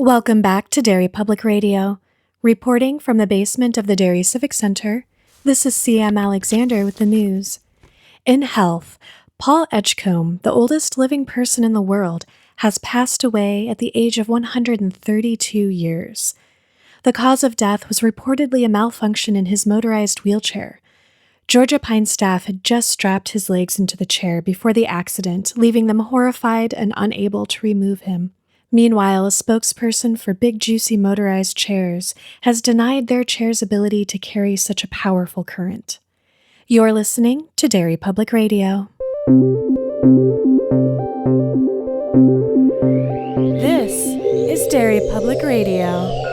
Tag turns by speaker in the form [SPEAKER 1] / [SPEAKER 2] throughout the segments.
[SPEAKER 1] Welcome back to Derry Public Radio. Reporting from the basement of the Derry Civic Center, this is CM Alexander with the news. In health, Paul Edgecombe, the oldest living person in the world, has passed away at the age of 132 years. The cause of death was reportedly a malfunction in his motorized wheelchair. Georgia Pine staff had just strapped his legs into the chair before the accident, leaving them horrified and unable to remove him. Meanwhile, a spokesperson for Big Juicy Motorized Chairs has denied their chair's ability to carry such a powerful current. You're listening to Derry Public Radio. This is Derry Public Radio.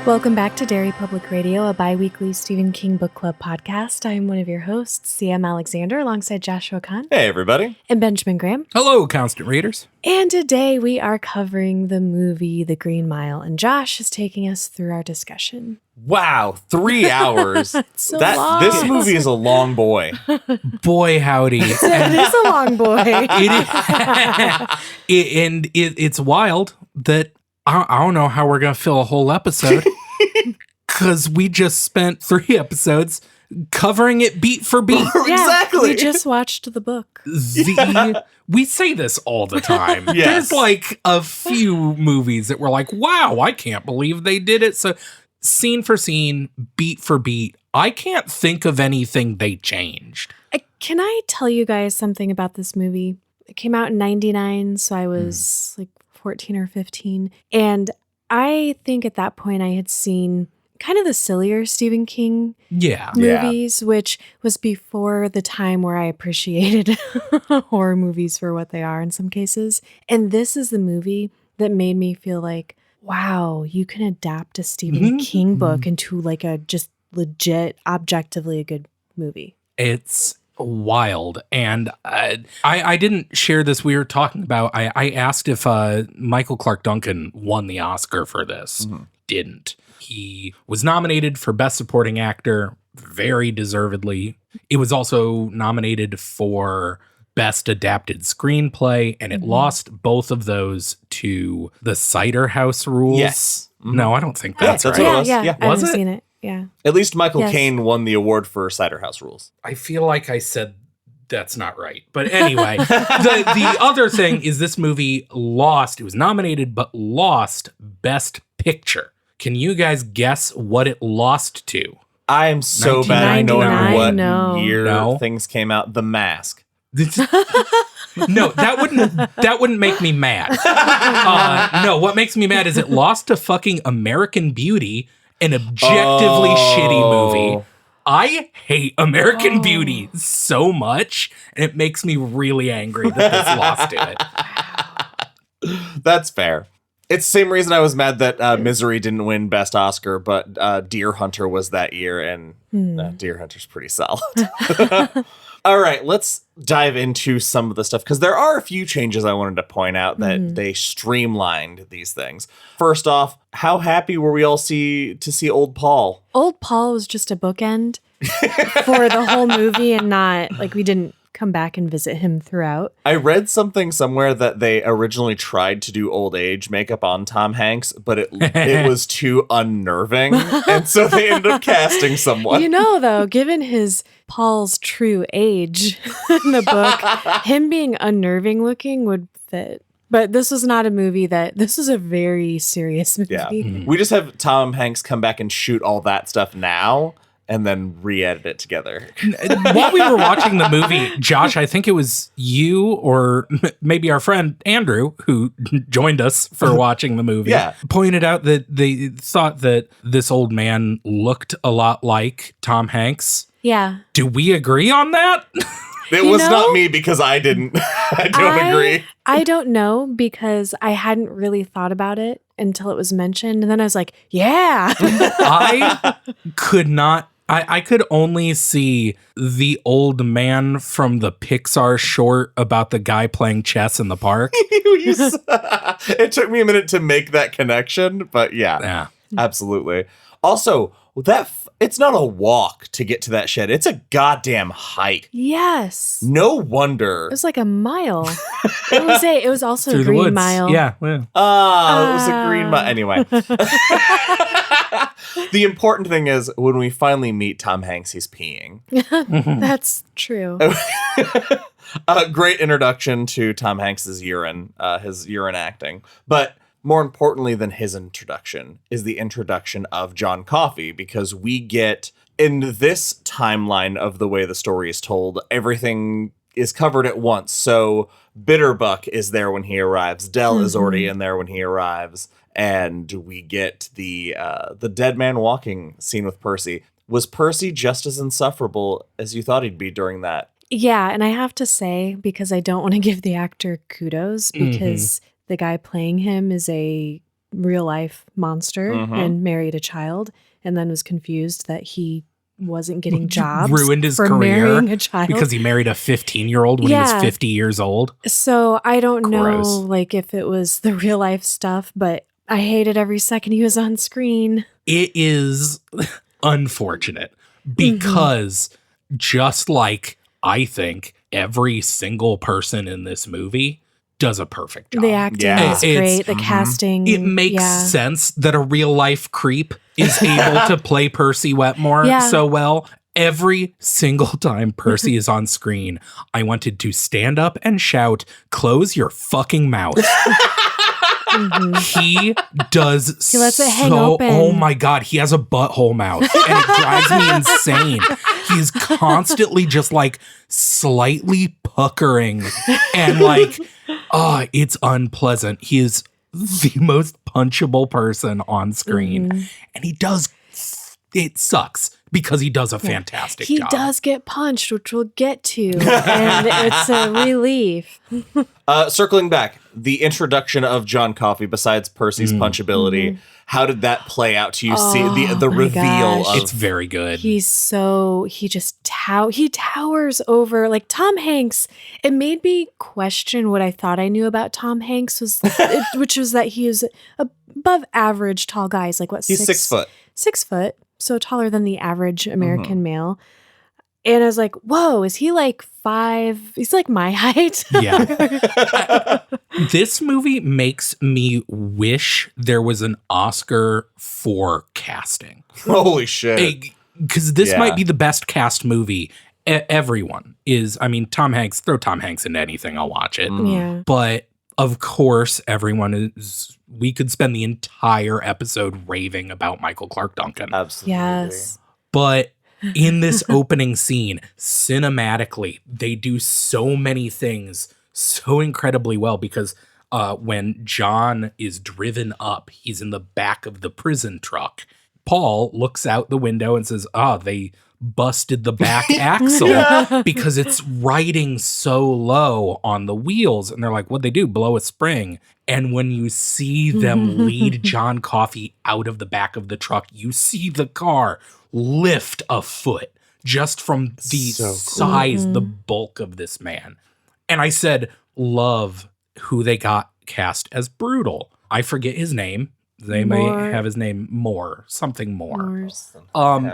[SPEAKER 1] Welcome back to Derry Public Radio, a bi-weekly Stephen King Book Club podcast. I am one of your hosts, CM Alexander, alongside Joshua Kahn.
[SPEAKER 2] Hey, everybody.
[SPEAKER 1] And Benjamin Graham.
[SPEAKER 3] Hello, constant readers.
[SPEAKER 1] And today we are covering the movie The Green Mile, and Josh is taking us through our discussion.
[SPEAKER 2] Wow, 3 hours.
[SPEAKER 1] It's so long.
[SPEAKER 2] This movie is a long boy.
[SPEAKER 3] Boy, howdy.
[SPEAKER 1] It is a long boy.
[SPEAKER 3] It's wild that I don't know how we're going to fill a whole episode because we just spent 3 episodes covering it beat for beat.
[SPEAKER 2] Exactly.
[SPEAKER 1] We just watched the book.
[SPEAKER 3] We say this all the time.
[SPEAKER 2] Yes.
[SPEAKER 3] There's like a few movies that we're like, wow, I can't believe they did it. So scene for scene, beat for beat, I can't think of anything they changed.
[SPEAKER 1] Can I tell you guys something about this movie? It came out in 1999, so I was like 14 or 15. And I think at that point I had seen kind of the sillier Stephen King movies, which was before the time where I appreciated horror movies for what they are in some cases. And this is the movie that made me feel like, wow, you can adapt a Stephen King book into like a just legit, objectively a good movie.
[SPEAKER 3] It's wild. And I didn't share this. We were talking about, I asked if Michael Clark Duncan won the Oscar for this. Didn't. He was nominated for Best Supporting Actor, very deservedly. It was also nominated for Best Adapted Screenplay, and it lost both of those to The Cider House Rules.
[SPEAKER 2] Yes.
[SPEAKER 3] No, I don't think that's right.
[SPEAKER 2] what it was.
[SPEAKER 1] Yeah. I
[SPEAKER 3] Was
[SPEAKER 1] haven't
[SPEAKER 3] it?
[SPEAKER 1] seen it. Yeah.
[SPEAKER 2] At least Michael Caine won the award for Cider House Rules.
[SPEAKER 3] I feel like I said that's not right. But anyway, the other thing is this movie lost. It was nominated, but lost Best Picture. Can you guys guess what it lost to?
[SPEAKER 2] I am so bad at knowing what year things came out. The Mask.
[SPEAKER 3] No, that wouldn't make me mad. No, what makes me mad is it lost to fucking American Beauty, an objectively shitty movie. I hate American Beauty so much, and it makes me really angry that this lost to it.
[SPEAKER 2] That's fair. It's the same reason I was mad that Misery didn't win Best Oscar, but Deer Hunter was that year, and Deer Hunter's pretty solid. All right, let's dive into some of the stuff, because there are a few changes I wanted to point out that they streamlined these things. First off, how happy were we all to see Old Paul?
[SPEAKER 1] Old Paul was just a bookend for the whole movie, and not like we didn't come back and visit him throughout.
[SPEAKER 2] I read something somewhere that they originally tried to do old age makeup on Tom Hanks, but it was too unnerving, and so they ended up casting someone.
[SPEAKER 1] You know, though, given his Paul's true age in the book, him being unnerving looking would fit. But this was not a movie this is a very serious movie.
[SPEAKER 2] Yeah. We just have Tom Hanks come back and shoot all that stuff now, and then re-edit it together.
[SPEAKER 3] While we were watching the movie, Josh, I think it was you or maybe our friend Andrew, who joined us for watching the movie, pointed out that they thought that this old man looked a lot like Tom Hanks.
[SPEAKER 1] Yeah.
[SPEAKER 3] Do we agree on that?
[SPEAKER 2] It was not me, because I didn't. I don't agree.
[SPEAKER 1] I don't know, because I hadn't really thought about it until it was mentioned. And then I was like, yeah.
[SPEAKER 3] I could not. I could only see the old man from the Pixar short about the guy playing chess in the park.
[SPEAKER 2] It took me a minute to make that connection, but yeah. Absolutely. Also, it's not a walk to get to that shed. It's a goddamn hike.
[SPEAKER 1] Yes.
[SPEAKER 2] No wonder.
[SPEAKER 1] It was like a mile. It was also
[SPEAKER 3] Through
[SPEAKER 1] a
[SPEAKER 3] the
[SPEAKER 1] green
[SPEAKER 3] woods.
[SPEAKER 1] mile.
[SPEAKER 3] Yeah.
[SPEAKER 2] It was a green mile. Anyway. The important thing is when we finally meet Tom Hanks, he's peeing.
[SPEAKER 1] That's true.
[SPEAKER 2] Great introduction to Tom Hanks's urine, his urine acting. But more importantly than his introduction is the introduction of John Coffey, because we get, in this timeline of the way the story is told, everything is covered at once. So Bitterbuck is there when he arrives. Dell is already in there when he arrives. And we get the dead man walking scene with Percy. Was Percy just as insufferable as you thought he'd be during that?
[SPEAKER 1] Yeah, and I have to say, because I don't want to give the actor kudos, because the guy playing him is a real life monster and married a child, and then was confused that he wasn't getting jobs.
[SPEAKER 3] Ruined his
[SPEAKER 1] for
[SPEAKER 3] career
[SPEAKER 1] marrying a child
[SPEAKER 3] because he married a 15-year-old when he was 50 years old.
[SPEAKER 1] So I don't
[SPEAKER 3] Gross.
[SPEAKER 1] know, like, if it was the real life stuff, but I hated every second he was on screen.
[SPEAKER 3] It is unfortunate because just like I think every single person in this movie does a perfect job.
[SPEAKER 1] The acting is great. The casting.
[SPEAKER 3] It makes sense that a real life creep is able to play Percy Wetmore so well. Every single time Percy is on screen, I wanted to stand up and shout, "Close your fucking mouth." He does.
[SPEAKER 1] He lets it hang open.
[SPEAKER 3] Oh my God, he has a butthole mouth, and it drives me insane. He's constantly just like slightly puckering, and like, it's unpleasant. He is the most punchable person on screen, and he does. It sucks because he does a fantastic job.
[SPEAKER 1] He does get punched, which we'll get to, and it's a relief.
[SPEAKER 2] Circling back, the introduction of John Coffey, besides Percy's punchability, how did that play out to you? See the reveal of...
[SPEAKER 3] It's very good.
[SPEAKER 1] He towers over, like, Tom Hanks. It made me question what I thought I knew about Tom Hanks, which was that he is above average tall guy. He's like, what,
[SPEAKER 2] He's 6 foot.
[SPEAKER 1] 6 foot, so taller than the average American male. And I was like, whoa, is he like 5? He's like my height.
[SPEAKER 3] Yeah. This movie makes me wish there was an Oscar for casting.
[SPEAKER 2] Holy shit.
[SPEAKER 3] Because this might be the best cast movie. Everyone is, I mean, Tom Hanks, throw Tom Hanks into anything, I'll watch it.
[SPEAKER 1] Yeah.
[SPEAKER 3] But of course, everyone is, we could spend the entire episode raving about Michael Clark Duncan.
[SPEAKER 2] Absolutely.
[SPEAKER 1] Yes.
[SPEAKER 3] But in this opening scene, cinematically, they do so many things so incredibly well because when John is driven up, he's in the back of the prison truck. Paul looks out the window and says, they busted the back axle because it's riding so low on the wheels. And they're like, what'd they do? Blow a spring. And when you see them lead John Coffey out of the back of the truck, you see the car lift a foot just from the size, the bulk of this man. And I said, love who they got cast as Brutal. I forget his name. They may have his name something more.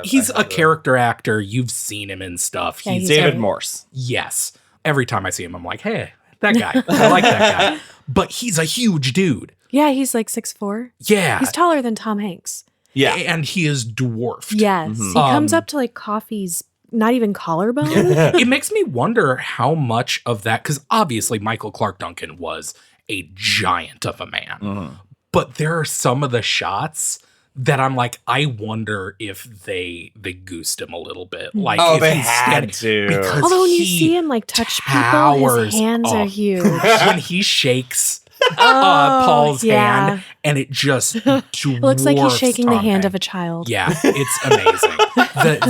[SPEAKER 3] He's a character actor. You've seen him in stuff.
[SPEAKER 1] Yeah,
[SPEAKER 3] he's
[SPEAKER 2] David Morse.
[SPEAKER 3] Yes. Every time I see him, I'm like, hey, that guy. I like that guy. But he's a huge dude.
[SPEAKER 1] Yeah, he's like 6'4".
[SPEAKER 3] Yeah.
[SPEAKER 1] He's taller than Tom Hanks.
[SPEAKER 2] Yeah.
[SPEAKER 3] And he is dwarfed.
[SPEAKER 1] Yes. He comes up to like Coffey's not even collarbone.
[SPEAKER 3] It makes me wonder how much of that, because obviously Michael Clark Duncan was a giant of a man. But there are some of the shots that I'm like, I wonder if they goosed him a little bit. Like, if
[SPEAKER 2] they
[SPEAKER 3] he's
[SPEAKER 2] had to.
[SPEAKER 3] Because
[SPEAKER 1] Although when you see him like touch people, his hands are huge.
[SPEAKER 3] When he shakes Paul's hand, and it just
[SPEAKER 1] It looks like he's shaking
[SPEAKER 3] Tom
[SPEAKER 1] the hand
[SPEAKER 3] Hanks.
[SPEAKER 1] of a child.
[SPEAKER 3] Yeah, it's amazing.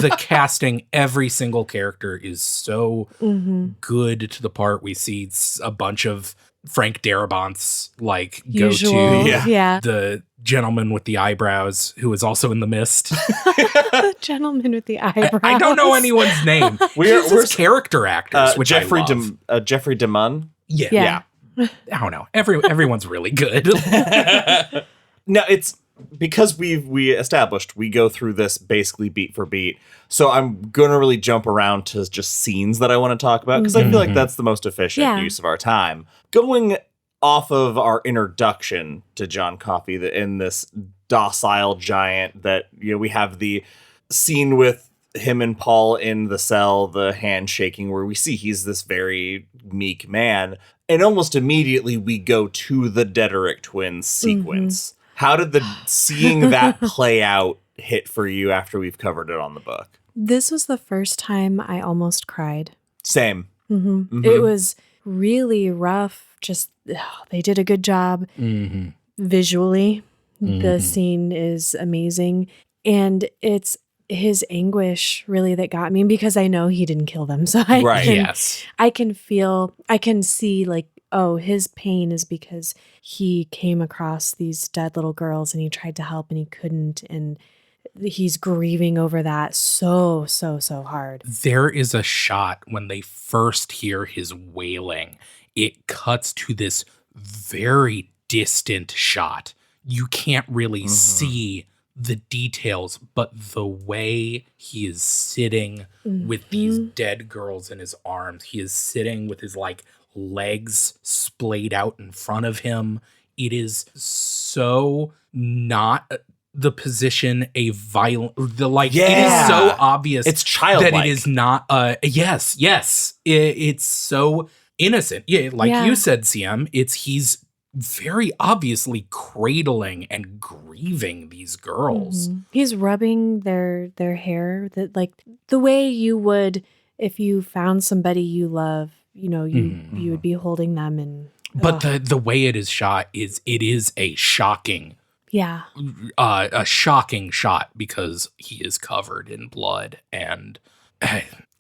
[SPEAKER 3] The casting, every single character is so good to the part. We see a bunch of Frank Darabont's like
[SPEAKER 1] Usual.
[SPEAKER 3] go-to.
[SPEAKER 1] Yeah.
[SPEAKER 3] The gentleman with the eyebrows who is also in The Mist.
[SPEAKER 1] The gentleman with the eyebrows.
[SPEAKER 3] I don't know anyone's name.
[SPEAKER 2] We're
[SPEAKER 3] character actors, which
[SPEAKER 2] Jeffrey
[SPEAKER 3] I love.
[SPEAKER 2] Jeffrey DeMunn.
[SPEAKER 3] Yeah. I don't know. Everyone's really good.
[SPEAKER 2] No, it's because we established we go through this basically beat for beat. So I'm going to really jump around to just scenes that I want to talk about because I feel like that's the most efficient use of our time. Going off of our introduction to John Coffey in this docile giant that, you know, we have the scene with him and Paul in the cell, the handshaking, where we see he's this very meek man. And almost immediately we go to the Dederick twins sequence. How did seeing that play out hit for you after we've covered it on the book?
[SPEAKER 1] This was the first time I almost cried.
[SPEAKER 2] Same.
[SPEAKER 1] It was really rough. Just, they did a good job visually. The scene is amazing. And it's his anguish really that got me, because I know he didn't kill them. So I can see like, oh, his pain is because he came across these dead little girls and he tried to help and he couldn't. And he's grieving over that so hard.
[SPEAKER 3] There is a shot when they first hear his wailing. It cuts to this very distant shot. You can't really see the details, but the way he is sitting with these dead girls in his arms, he is sitting with his like legs splayed out in front of him. It is so not the position a violent, it is so obvious.
[SPEAKER 2] It's childlike.
[SPEAKER 3] That it is not, it's so innocent. Yeah, like you said, CM, he's very obviously cradling and grieving these girls.
[SPEAKER 1] He's rubbing their hair, that like the way you would if you found somebody you love, you know, you would be holding them. And
[SPEAKER 3] but the way it is shot is a shocking a shocking shot, because he is covered in blood. And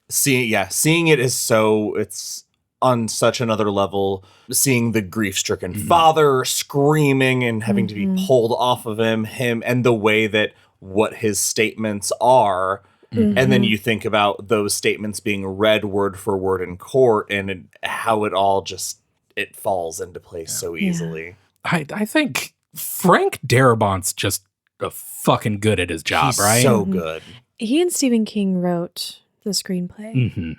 [SPEAKER 2] seeing it is so, it's on such another level. Seeing the grief-stricken father screaming and having to be pulled off of him, and the way that what his statements are, and then you think about those statements being read word for word in court, and how it all just, it falls into place so easily.
[SPEAKER 3] I think Frank Darabont's just fucking good at his job.
[SPEAKER 2] He's
[SPEAKER 3] right?
[SPEAKER 2] So good.
[SPEAKER 1] He and Stephen King wrote the screenplay.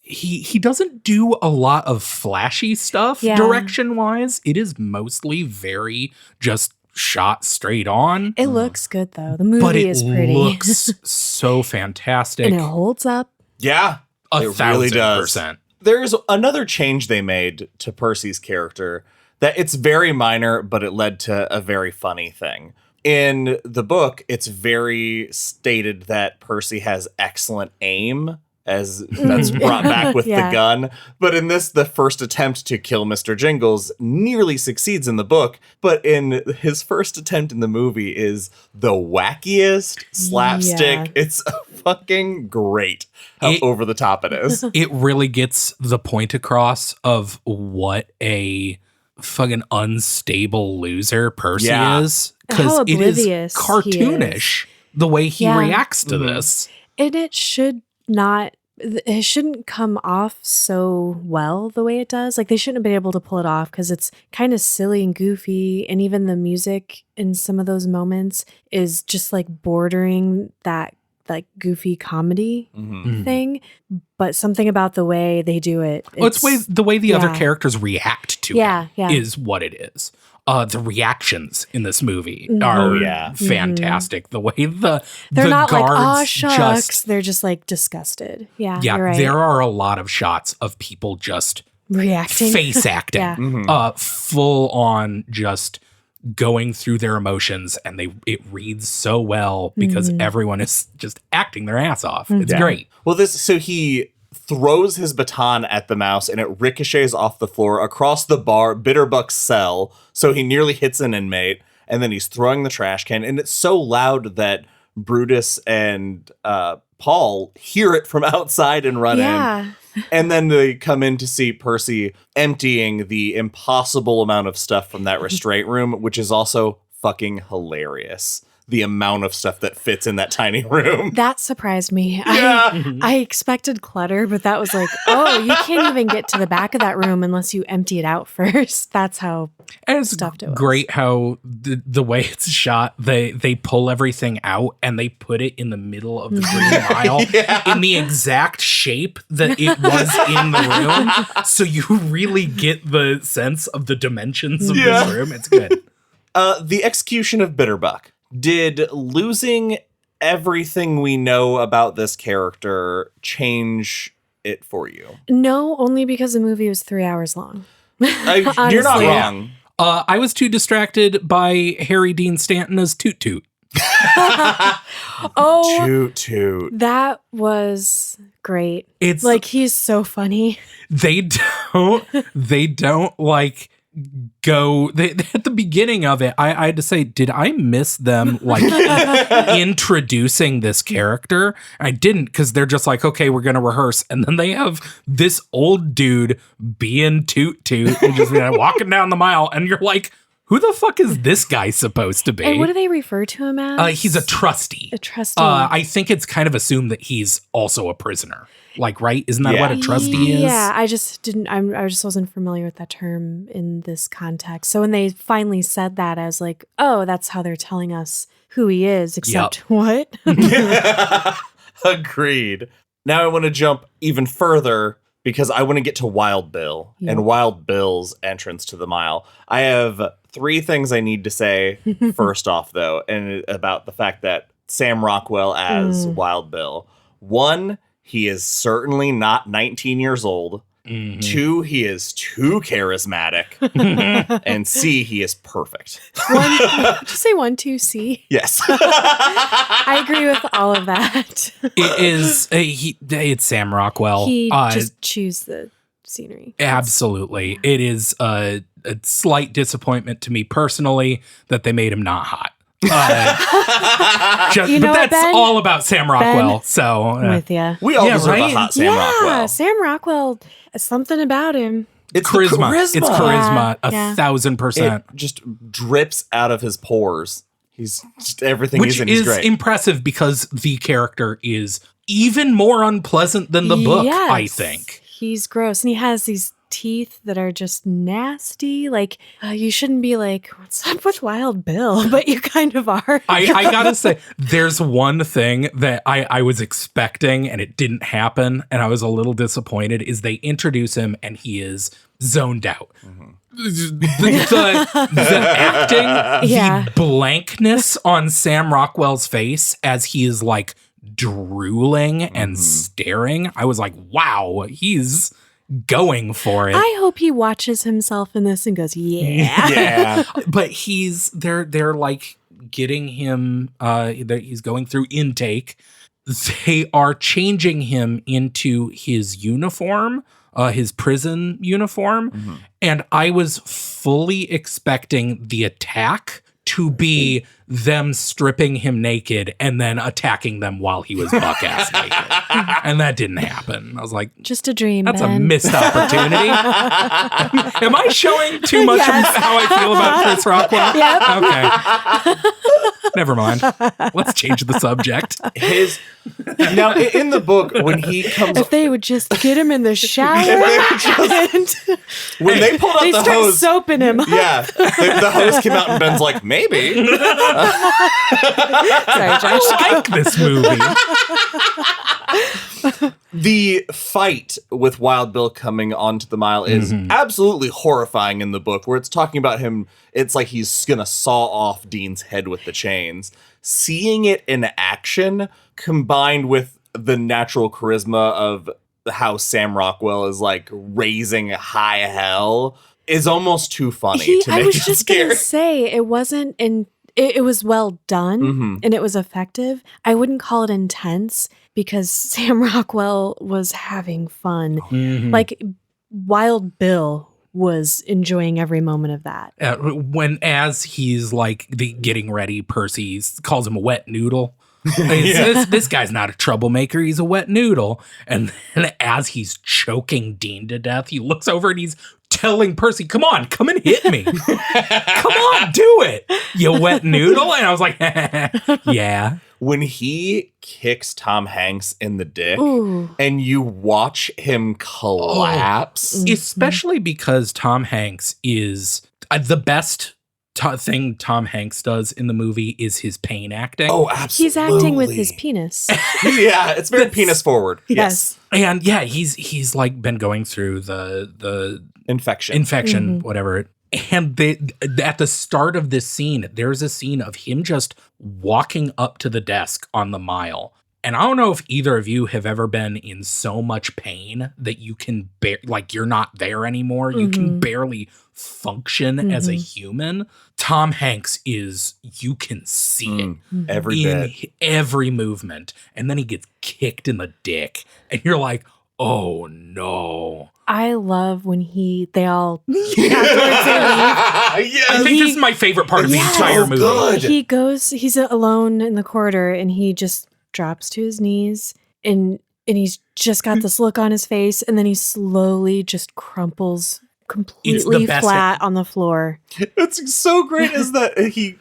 [SPEAKER 3] He doesn't do a lot of flashy stuff direction wise. It is mostly very just shot straight on.
[SPEAKER 1] It looks good though. The movie is pretty.
[SPEAKER 3] It looks so fantastic.
[SPEAKER 1] And it holds up.
[SPEAKER 2] Yeah. It
[SPEAKER 3] 1,000%.
[SPEAKER 2] really does. There's another change they made to Percy's character that it's very minor, but it led to a very funny thing. In the book, it's very stated that Percy has excellent aim, as that's brought back with the gun. But in this, the first attempt to kill Mr. Jingles nearly succeeds in the book. But in his first attempt in the movie is the wackiest slapstick. It's fucking great how over the top it is.
[SPEAKER 3] It really gets the point across of what a fucking unstable loser Percy is. Because it is cartoonish the way he reacts to this.
[SPEAKER 1] And it shouldn't come off so well the way it does. Like, they shouldn't have been able to pull it off because it's kind of silly and goofy. And even the music in some of those moments is just like bordering that like goofy comedy thing. But something about the way they do it.
[SPEAKER 3] It's the way the other characters react to it is what it is. The reactions in this movie are fantastic. The way they're
[SPEAKER 1] not
[SPEAKER 3] guards
[SPEAKER 1] like, oh, shucks. They're just like disgusted. Yeah, you're right.
[SPEAKER 3] There are a lot of shots of people just
[SPEAKER 1] reacting,
[SPEAKER 3] face acting, full on just going through their emotions, and it reads so well because everyone is just acting their ass off. It's great.
[SPEAKER 2] Well, so he throws his baton at the mouse and it ricochets off the floor across the Bitterbuck's cell. So he nearly hits an inmate, and then he's throwing the trash can, and it's so loud that Brutus and Paul hear it from outside and run in. And then they come in to see Percy emptying the impossible amount of stuff from that restraint room, which is also fucking hilarious. the amount of stuff that fits in that tiny room.
[SPEAKER 1] That surprised me.
[SPEAKER 2] Yeah.
[SPEAKER 1] I expected clutter, but that was like, oh, you can't even get to the back of that room unless you empty it out first. That's how stuffed it was.
[SPEAKER 3] Great how the way it's shot, they pull everything out and they put it in the middle of the Green Mile in the exact shape that it was in the room. So you really get the sense of the dimensions of this room. It's good.
[SPEAKER 2] The execution of Bitterbuck. Did losing everything we know about this character change it for you?
[SPEAKER 1] No, only because the movie was 3 hours long.
[SPEAKER 2] You're not wrong.
[SPEAKER 3] I was too distracted by Harry Dean Stanton as Toot Toot.
[SPEAKER 1] Oh,
[SPEAKER 2] Toot Toot.
[SPEAKER 1] that was great.
[SPEAKER 3] It's
[SPEAKER 1] like, he's so funny.
[SPEAKER 3] They don't like go at the beginning of it. I had to say, did I miss them like introducing this character? I didn't, because they're just like, okay, we're gonna rehearse, and then they have this old dude being Toot Toot and just walking down the mile, and you're like, who the fuck is this guy supposed to be?
[SPEAKER 1] And what do they refer to him as?
[SPEAKER 3] He's a trusty.
[SPEAKER 1] A trustee.
[SPEAKER 3] I think it's kind of assumed that he's also a prisoner. Like, right? Isn't that what a trustee is?
[SPEAKER 1] Yeah, I just wasn't familiar with that term in this context. So when they finally said that, I was like, oh, that's how they're telling us who he is, except what?
[SPEAKER 2] Agreed. Now I want to jump even further because I want to get to Wild Bill and Wild Bill's entrance to the mile. I have 3 things I need to say first off, though, and about the fact that Sam Rockwell as Wild Bill. 1, he is certainly not 19 years old. 2, he is too charismatic. And C, he is perfect.
[SPEAKER 1] Did you say 1, 2, C?
[SPEAKER 2] Yes.
[SPEAKER 1] I agree with all of that.
[SPEAKER 3] It is. It's Sam Rockwell.
[SPEAKER 1] He just chews the scenery.
[SPEAKER 3] Absolutely. It is a slight disappointment to me personally that they made him not hot. That's all about Sam Rockwell.
[SPEAKER 1] I'm with you.
[SPEAKER 2] We all deserve a hot Sam Rockwell.
[SPEAKER 1] Sam Rockwell, something about him.
[SPEAKER 2] It's
[SPEAKER 3] charisma. It's charisma, 1,000%.
[SPEAKER 2] It just drips out of his pores. He's just everything he's in is great.
[SPEAKER 3] Which is impressive because the character is even more unpleasant than the book, I think.
[SPEAKER 1] He's gross. And he has these teeth that are just nasty. Like, you shouldn't be like, what's up with Wild Bill? But you kind of are.
[SPEAKER 3] I gotta say, there's one thing that I was expecting and it didn't happen, and I was a little disappointed, is they introduce him and he is zoned out. The acting, the blankness on Sam Rockwell's face as he is like drooling and staring. I was like, wow, he's going for it.
[SPEAKER 1] I hope he watches himself in this and goes,
[SPEAKER 2] yeah.
[SPEAKER 3] But they're like getting him, he's going through intake. They are changing him into his uniform, his prison uniform. And I was fully expecting the attack to be them stripping him naked and then attacking them while he was buck-ass naked. And that didn't happen. I was like,
[SPEAKER 1] just a dream,
[SPEAKER 3] that's
[SPEAKER 1] Ben.
[SPEAKER 3] a missed opportunity. Am I showing too much of how I feel about Chris Rockwell?
[SPEAKER 1] Yep.
[SPEAKER 3] Okay. Never mind. Let's change the subject.
[SPEAKER 2] Now, in the book, when he comes...
[SPEAKER 1] If they would just get him in the shower.
[SPEAKER 2] When they pulled out
[SPEAKER 1] they
[SPEAKER 2] the
[SPEAKER 1] start
[SPEAKER 2] hose...
[SPEAKER 1] soaping him up.
[SPEAKER 2] Yeah. The hose came out and Ben's like, maybe.
[SPEAKER 1] Sorry, Josh.
[SPEAKER 3] I like this movie.
[SPEAKER 2] The fight with Wild Bill coming onto the mile is absolutely horrifying in the book, where it's talking about him. It's like he's going to saw off Dean's head with the chains. Seeing it in action, combined with the natural charisma of how Sam Rockwell is like raising high hell, is almost too funny to make
[SPEAKER 1] I was
[SPEAKER 2] it
[SPEAKER 1] just
[SPEAKER 2] scary.
[SPEAKER 1] going to say, it wasn't in... It was well done and it was effective. I wouldn't call it intense because Sam Rockwell was having fun. Like, Wild Bill was enjoying every moment of that.
[SPEAKER 3] As he's like getting ready, Percy calls him a wet noodle. This guy's not a troublemaker. He's a wet noodle. And then as he's choking Dean to death, he looks over and he's telling Percy, come and hit me. Come on, do it, you wet noodle. And I was like, yeah.
[SPEAKER 2] When he kicks Tom Hanks in the dick
[SPEAKER 1] Ooh.
[SPEAKER 2] and you watch him collapse.
[SPEAKER 3] Especially because Tom Hanks is the best thing Tom Hanks does in the movie is his pain acting.
[SPEAKER 2] Oh, absolutely.
[SPEAKER 1] He's acting with his penis.
[SPEAKER 2] Yeah, it's very penis forward.
[SPEAKER 1] Yes.
[SPEAKER 3] And yeah, he's like been going through the
[SPEAKER 2] infection,
[SPEAKER 3] whatever. And at the start of this scene, there's a scene of him just walking up to the desk on the mile. And I don't know if either of you have ever been in so much pain that you can you're not there anymore. You can barely function as a human. Tom Hanks you can see it
[SPEAKER 2] every bit,
[SPEAKER 3] every movement. And then he gets kicked in the dick. And you're like, oh no.
[SPEAKER 1] I love when they all
[SPEAKER 2] Yes.
[SPEAKER 3] I think this is my favorite part of the entire movie.
[SPEAKER 2] Good.
[SPEAKER 1] He's alone in the corridor and he just drops to his knees and he's just got this look on his face and then he slowly just crumples completely flat on the floor.
[SPEAKER 2] It's so great is that he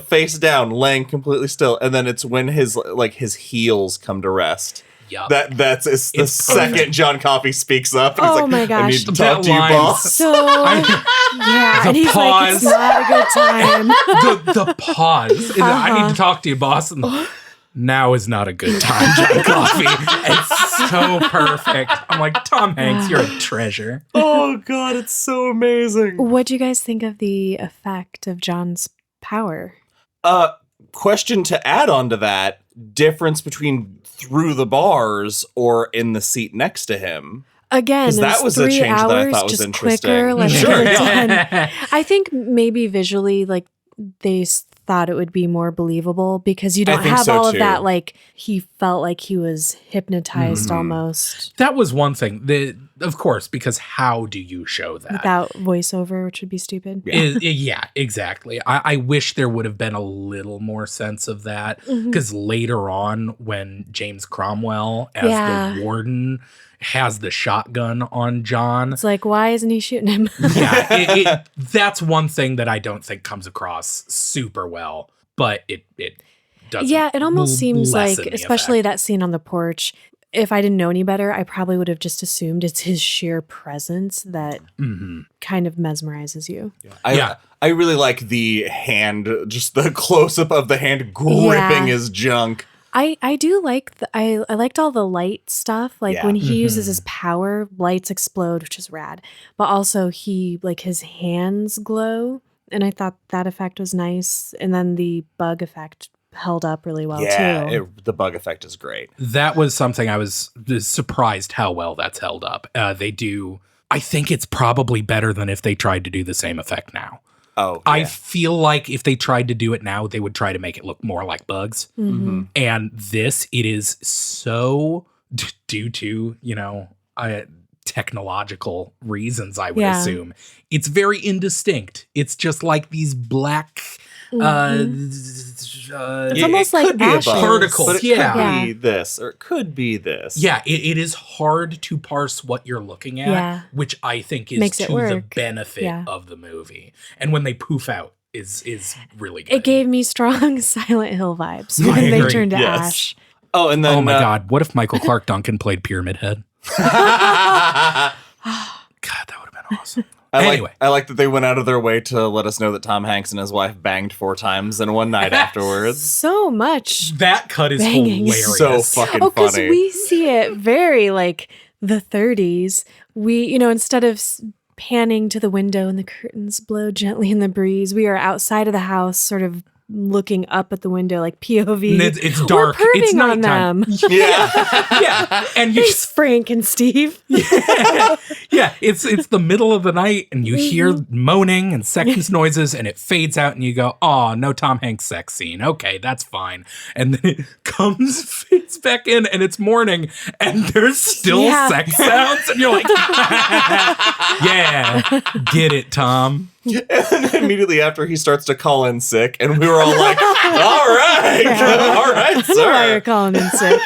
[SPEAKER 2] face down laying completely still, and then it's when his heels come to rest.
[SPEAKER 3] Yep.
[SPEAKER 2] That's the second John Coffey speaks up. And he's like,
[SPEAKER 1] my gosh.
[SPEAKER 2] I need to talk to you, boss.
[SPEAKER 1] So yeah, and he's
[SPEAKER 3] pause.
[SPEAKER 1] like, it's not a good time.
[SPEAKER 3] the pause. I need to talk to you, boss. And now is not a good time, John Coffey. It's so perfect. I'm like, Tom Hanks, you're a treasure.
[SPEAKER 2] Oh God, it's so amazing.
[SPEAKER 1] What do you guys think of the effect of John's power?
[SPEAKER 2] Question to add on to that: difference between through the bars or in the seat next to him.
[SPEAKER 1] Again,
[SPEAKER 2] that was a
[SPEAKER 1] 3
[SPEAKER 2] change
[SPEAKER 1] hours,
[SPEAKER 2] that I thought was
[SPEAKER 1] just
[SPEAKER 2] interesting.
[SPEAKER 1] quicker, like
[SPEAKER 2] Sure,
[SPEAKER 1] done. I think maybe visually, like they thought it would be more believable because you don't have all of that. Like he felt like he was hypnotized almost.
[SPEAKER 3] That was one thing. Of course, because how do you show that
[SPEAKER 1] without voiceover, which would be stupid?
[SPEAKER 3] Yeah, exactly. I wish there would have been a little more sense of that because later on, when James Cromwell as the warden has the shotgun on John,
[SPEAKER 1] it's like, why isn't he shooting him?
[SPEAKER 3] Yeah, that's one thing that I don't think comes across super well, but it doesn't.
[SPEAKER 1] Yeah, it almost seems like, especially that scene on the porch. If I didn't know any better, I probably would have just assumed it's his sheer presence that kind of mesmerizes you.
[SPEAKER 2] I really like the hand, just the close up of the hand gripping his junk.
[SPEAKER 1] I do like I liked all the light stuff. Like when he uses his power, lights explode, which is rad. But also his hands glow, and I thought that effect was nice. And then the bug effect held up really well too.
[SPEAKER 2] The bug effect is great.
[SPEAKER 3] That was something I was surprised how well that's held up. They do. I think it's probably better than if they tried to do the same effect now.
[SPEAKER 2] Oh, yeah.
[SPEAKER 3] I feel like if they tried to do it now, they would try to make it look more like bugs. And it is so due to, technological reasons, I would assume. It's very indistinct. It's just like these black
[SPEAKER 1] it's almost like
[SPEAKER 3] particles.
[SPEAKER 2] But it could be this, or it could be this.
[SPEAKER 3] Yeah, it is hard to parse what you're looking at, which I think is to the benefit of the movie. And when they poof out is really good.
[SPEAKER 1] It gave me strong Silent Hill vibes when they turned to ash.
[SPEAKER 2] Oh, and then
[SPEAKER 3] oh my God, what if Michael Clark Duncan played Pyramid Head? God, that would have been awesome.
[SPEAKER 2] I like that they went out of their way to let us know that Tom Hanks and his wife banged 4 times in one night afterwards.
[SPEAKER 1] So much.
[SPEAKER 3] That cut is hilarious.
[SPEAKER 2] So fucking funny.
[SPEAKER 1] Because we see it very like the 30s. We, instead of panning to the window and the curtains blow gently in the breeze, we are outside of the house, sort of looking up at the window, like POV.
[SPEAKER 3] And it's dark.
[SPEAKER 1] It's nighttime.
[SPEAKER 2] Yeah.
[SPEAKER 3] And
[SPEAKER 1] thanks, Frank and Steve.
[SPEAKER 3] Yeah. It's the middle of the night and you hear moaning and sex noises and it fades out and you go, oh, no Tom Hanks sex scene. Okay, that's fine. And then it fades back in and it's morning and there's still sex sounds and you're like, yeah, get it, Tom.
[SPEAKER 2] And then immediately after he starts to call in sick, and we were all like, all right, sir.
[SPEAKER 1] Why you're calling in sick.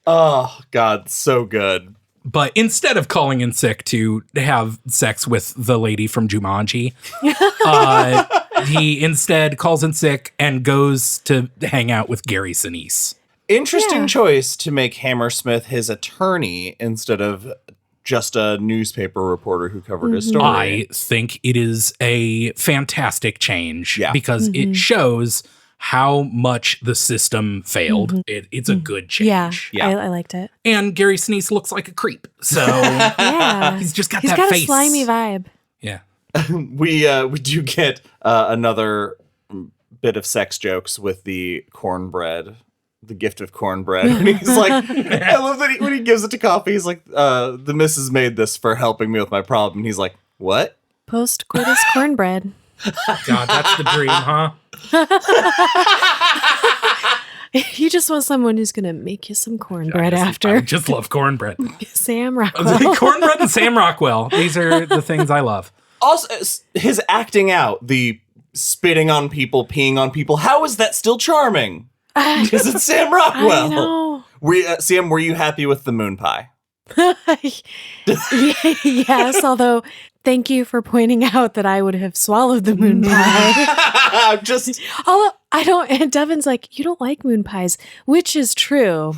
[SPEAKER 2] Oh, God, so good.
[SPEAKER 3] But instead of calling in sick to have sex with the lady from Jumanji, he instead calls in sick and goes to hang out with Gary Sinise.
[SPEAKER 2] Interesting choice to make Hammersmith his attorney instead of just a newspaper reporter who covered his story.
[SPEAKER 3] I think it is a fantastic change because it shows how much the system failed. It's a good change.
[SPEAKER 1] Yeah. I liked it.
[SPEAKER 3] And Gary Sinise looks like a creep. So he's just got that face.
[SPEAKER 1] He's got a slimy vibe.
[SPEAKER 3] Yeah.
[SPEAKER 2] We do get another bit of sex jokes with the cornbread. The gift of cornbread. And he's like, I love that when he gives it to Coffee, he's like, the missus made this for helping me with my problem. And he's like, what?
[SPEAKER 1] Post-coitus cornbread.
[SPEAKER 3] God, that's the dream, huh?
[SPEAKER 1] You just want someone who's going to make you some cornbread after.
[SPEAKER 3] I just love cornbread.
[SPEAKER 1] Sam Rockwell.
[SPEAKER 3] Cornbread and Sam Rockwell. These are the things I love.
[SPEAKER 2] Also, his acting out, the spitting on people, peeing on people, how is that still charming? Because it's Sam Rockwell.
[SPEAKER 1] I know.
[SPEAKER 2] Sam, were you happy with the moon pie?
[SPEAKER 1] Yes, although thank you for pointing out that I would have swallowed the moon pie. Although I don't, and Devin's like, you don't like moon pies, which is true.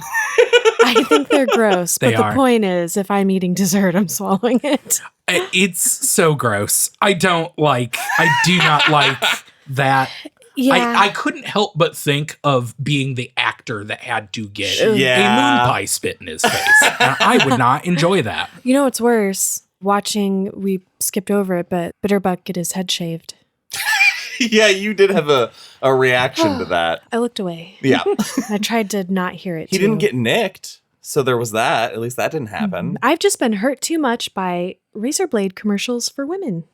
[SPEAKER 1] I think they're gross, but the point is, if I'm eating dessert, I'm swallowing it.
[SPEAKER 3] It's so gross. I do not like that.
[SPEAKER 1] Yeah.
[SPEAKER 3] I couldn't help but think of being the actor that had to get a moon pie spit in his face. And I would not enjoy that.
[SPEAKER 1] You know what's worse? We skipped over it, but Bitterbuck get his head shaved.
[SPEAKER 2] Yeah, you did have a reaction to that.
[SPEAKER 1] I looked away.
[SPEAKER 2] Yeah.
[SPEAKER 1] I tried to not hear it.
[SPEAKER 2] He didn't get nicked, so there was that. At least that didn't happen.
[SPEAKER 1] I've just been hurt too much by razor blade commercials for women.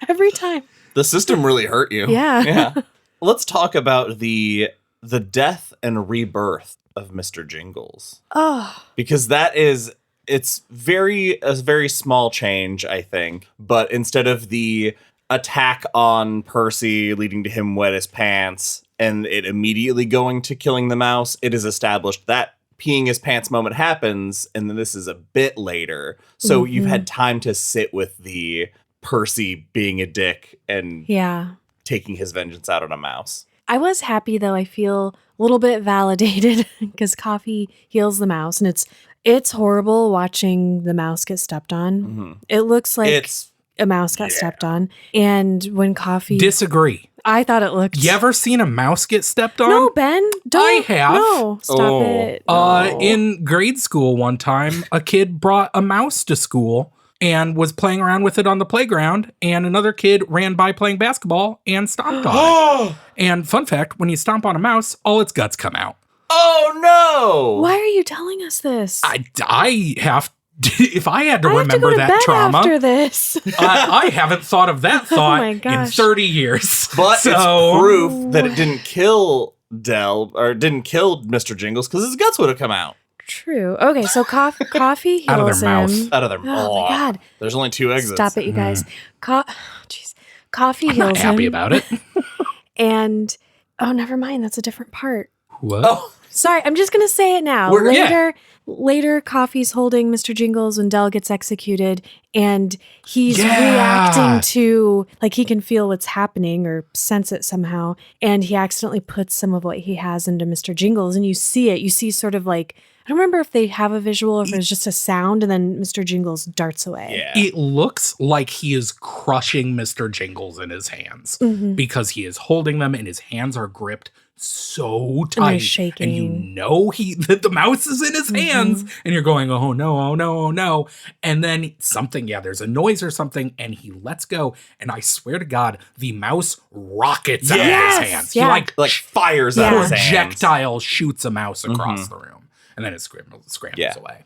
[SPEAKER 1] Every time.
[SPEAKER 2] The system really hurt you.
[SPEAKER 1] Yeah.
[SPEAKER 2] Let's talk about the death and rebirth of Mr. Jingles.
[SPEAKER 1] Oh.
[SPEAKER 2] Because it's a very small change, I think. But instead of the attack on Percy leading to him wet his pants and it immediately going to killing the mouse, it is established that peeing his pants moment happens, and then this is a bit later. So you've had time to sit with the Percy being a dick and taking his vengeance out on a mouse.
[SPEAKER 1] I was happy, though. I feel a little bit validated because Coffee heals the mouse, and it's horrible watching the mouse get stepped on. Mm-hmm. It looks like a mouse got stepped on. And when Coffee...
[SPEAKER 3] Disagree.
[SPEAKER 1] I thought it looked...
[SPEAKER 3] You ever seen a mouse get stepped on?
[SPEAKER 1] No, Ben. Don't.
[SPEAKER 3] I have.
[SPEAKER 1] No, stop it. No.
[SPEAKER 3] In grade school one time, a kid brought a mouse to school and was playing around with it on the playground, and another kid ran by playing basketball and stomped on it. And fun fact, when you stomp on a mouse, all its guts come out.
[SPEAKER 2] Oh, no!
[SPEAKER 1] Why are you telling us this?
[SPEAKER 3] I have... If I had to remember that trauma,
[SPEAKER 1] after this.
[SPEAKER 3] I haven't thought of that thought in 30 years.
[SPEAKER 2] But it's proof that it didn't kill Del, or didn't kill Mr. Jingles, because his guts would have come out.
[SPEAKER 1] True. Okay, so Coffee heals
[SPEAKER 3] out of their mouth.
[SPEAKER 2] Out of their mouth.
[SPEAKER 1] Oh my God.
[SPEAKER 2] There's only 2 exits.
[SPEAKER 1] Stop it, you guys. Coffee heals him.
[SPEAKER 3] I'm not happy about it.
[SPEAKER 1] And, never mind. That's a different part.
[SPEAKER 3] What?
[SPEAKER 2] Oh.
[SPEAKER 1] Sorry, I'm just going to say it now. Later, Coffee's holding Mr. Jingles when Del gets executed, and he's reacting to, like, he can feel what's happening or sense it somehow, and he accidentally puts some of what he has into Mr. Jingles, and you see it. You see sort of like, I don't remember if they have a visual or if it's just a sound, and then Mr. Jingles darts away.
[SPEAKER 3] Yeah. It looks like he is crushing Mr. Jingles in his hands because he is holding them, and his hands are gripped so tight,
[SPEAKER 1] and they're shaking.
[SPEAKER 3] And you know the mouse is in his hands, and you're going, oh no, oh no, oh no. And then there's a noise or something, and he lets go, and I swear to God, the mouse rockets out of his hands.
[SPEAKER 1] Yeah.
[SPEAKER 3] He
[SPEAKER 2] like fires out of his hands.
[SPEAKER 3] Projectile shoots a mouse across the room, and then it scrambles away.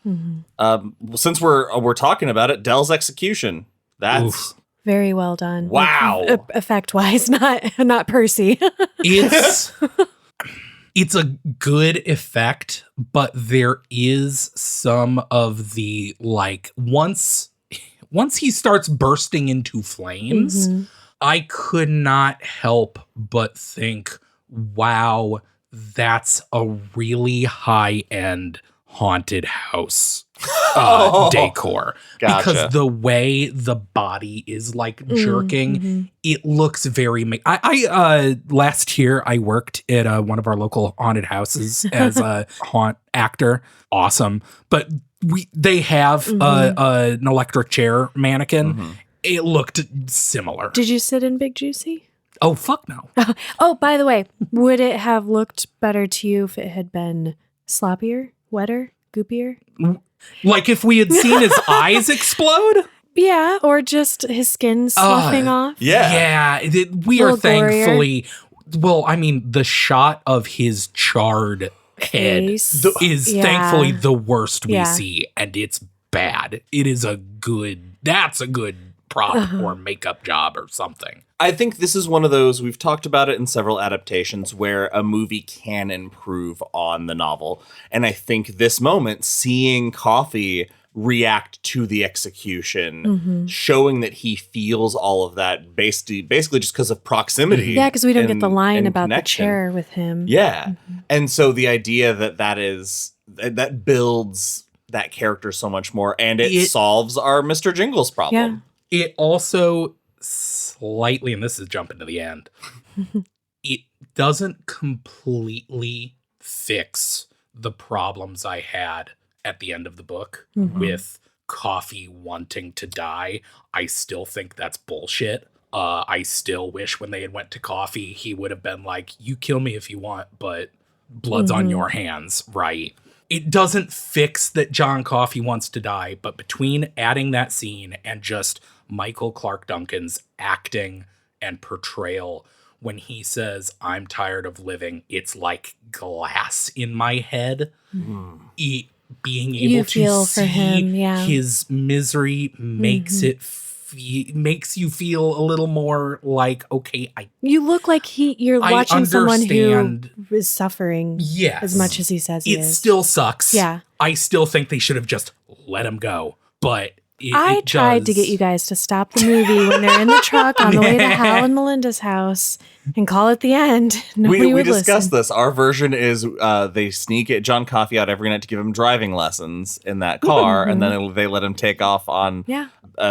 [SPEAKER 2] Since we're talking about it, Del's execution. That's
[SPEAKER 1] very well done.
[SPEAKER 2] Wow.
[SPEAKER 1] Effect-wise, not Percy.
[SPEAKER 3] It's a good effect, but there is some of the, like, once he starts bursting into flames, I could not help but think, wow, that's a really high-end haunted house decor.
[SPEAKER 2] Gotcha.
[SPEAKER 3] Because the way the body is like jerking, it looks very... I last year, I worked at one of our local haunted houses as a haunt actor. Awesome. But they have an electric chair mannequin. It looked similar.
[SPEAKER 1] Did you sit in Big Juicy?
[SPEAKER 3] Oh, fuck no.
[SPEAKER 1] Oh, by the way, would it have looked better to you if it had been sloppier, wetter, goopier?
[SPEAKER 3] Like if we had seen his eyes explode?
[SPEAKER 1] Yeah, or just his skin sloughing off.
[SPEAKER 2] Yeah.
[SPEAKER 3] Yeah, we are
[SPEAKER 1] Little gorier.
[SPEAKER 3] thankfully... Well, I mean, the shot of his charred head
[SPEAKER 1] Face.
[SPEAKER 3] is
[SPEAKER 1] Yeah.
[SPEAKER 3] thankfully the worst we
[SPEAKER 1] Yeah.
[SPEAKER 3] see, and it's bad. It is that's a good prop or makeup job or something.
[SPEAKER 2] I think this is one of those, we've talked about it in several adaptations, where a movie can improve on the novel. And I think this moment, seeing Coffee react to the execution, showing that he feels all of that basically just because of proximity.
[SPEAKER 1] Yeah, because we don't get the
[SPEAKER 2] and-
[SPEAKER 1] line
[SPEAKER 2] and
[SPEAKER 1] about
[SPEAKER 2] connection.
[SPEAKER 1] the chair with him.
[SPEAKER 2] Yeah. And so the idea that builds that character so much more, and it solves our Mr. Jingles problem.
[SPEAKER 3] It also slightly, and this is jumping to the end, it doesn't completely fix the problems I had at the end of the book with Coffee wanting to die. I still think that's bullshit. I still wish when they had went to Coffee, he would have been like, you kill me if you want, but blood's on your hands, right? It doesn't fix that John Coffey wants to die, but between adding that scene and just Michael Clark Duncan's acting and portrayal when he says, I'm tired of living, it's like glass in my head. Being able
[SPEAKER 1] You
[SPEAKER 3] to
[SPEAKER 1] feel for
[SPEAKER 3] see
[SPEAKER 1] him, yeah.
[SPEAKER 3] his misery makes it makes you feel a little more like, okay,
[SPEAKER 1] You look like you're
[SPEAKER 3] I
[SPEAKER 1] watching someone who
[SPEAKER 3] understand.
[SPEAKER 1] is suffering
[SPEAKER 3] Yes.
[SPEAKER 1] as much as he says he
[SPEAKER 3] It
[SPEAKER 1] is.
[SPEAKER 3] still sucks.
[SPEAKER 1] Yeah.
[SPEAKER 3] I still think they should have just let him go. But
[SPEAKER 1] I tried to get you guys to stop the movie when they're in the truck on the way to Hal and Melinda's house and call it the end. Nobody
[SPEAKER 2] We
[SPEAKER 1] would
[SPEAKER 2] discussed
[SPEAKER 1] listen.
[SPEAKER 2] this. Our version is they sneak John Coffey out every night to give him driving lessons in that car, and then they let him take off on,
[SPEAKER 1] Yeah.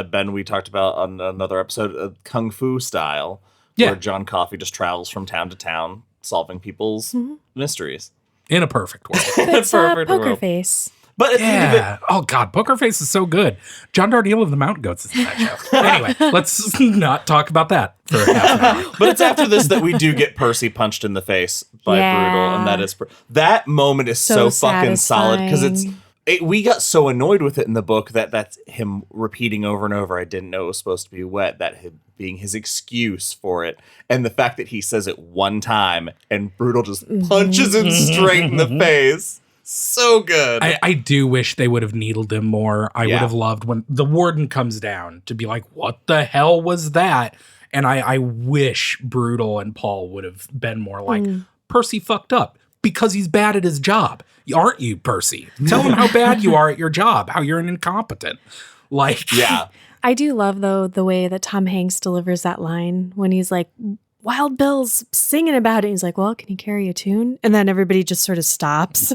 [SPEAKER 2] Ben, we talked about on another episode, Kung Fu style,
[SPEAKER 3] Yeah.
[SPEAKER 2] where John Coffey just travels from town to town solving people's mysteries.
[SPEAKER 3] in a perfect world.
[SPEAKER 1] It's
[SPEAKER 2] Perfect
[SPEAKER 1] Poker
[SPEAKER 2] world.
[SPEAKER 1] Face.
[SPEAKER 2] But at the end of it,
[SPEAKER 3] Yeah. Oh God, Poker Face is so good. John Darnielle of the Mountain Goats is in that show. Anyway, let's not talk about that for half an hour.
[SPEAKER 2] but it's after this that we do get Percy punched in the face by
[SPEAKER 1] Yeah.
[SPEAKER 2] Brutal, and that is that moment is so fucking solid because
[SPEAKER 1] satisfying.
[SPEAKER 2] we got so annoyed with it in the book that's him repeating over and over. I didn't know it was supposed to be wet. That being his excuse for it, and the fact that he says it one time and Brutal just punches him straight in the face. So good.
[SPEAKER 3] I do wish they would have needled him more. I
[SPEAKER 2] Yeah.
[SPEAKER 3] would have loved when the warden comes down to be like, what the hell was that? And I wish Brutal and Paul would have been more like, Percy fucked up because he's bad at his job. Aren't you, Percy? Tell him how bad you are at your job, how you're an incompetent. Like,
[SPEAKER 2] yeah.
[SPEAKER 1] I do love, though, the way that Tom Hanks delivers that line when he's like, Wild Bill's singing about it. He's like, well, can you carry a tune? And then everybody just sort of stops.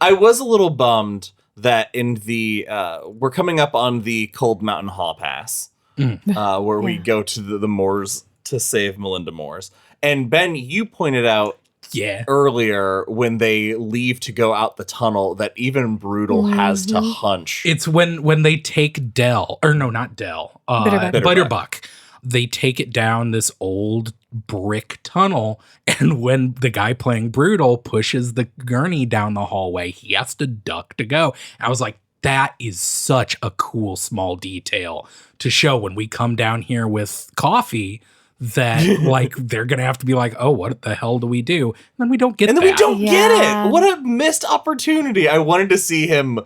[SPEAKER 2] I was a little bummed that in the we're coming up on the Cold Mountain Hall Pass, where we go to the moors to save Melinda Moores. And Ben, you pointed out
[SPEAKER 3] yeah.
[SPEAKER 2] earlier when they leave to go out the tunnel that even Brutal has to hunch.
[SPEAKER 3] It's when they take Dell, or no, not Dell,
[SPEAKER 1] Bitterbuck.
[SPEAKER 3] Bitterbuck. They take it down this old brick tunnel, and when the guy playing Brutal pushes the gurney down the hallway, he has to duck to go. I was like, that is such a cool small detail to show when we come down here with Coffee that like they're gonna have to be like, oh, what the hell do we do? And then we don't get
[SPEAKER 2] and
[SPEAKER 3] that.
[SPEAKER 2] then we don't get
[SPEAKER 1] Yeah.
[SPEAKER 2] it. What a missed opportunity. I wanted to see him.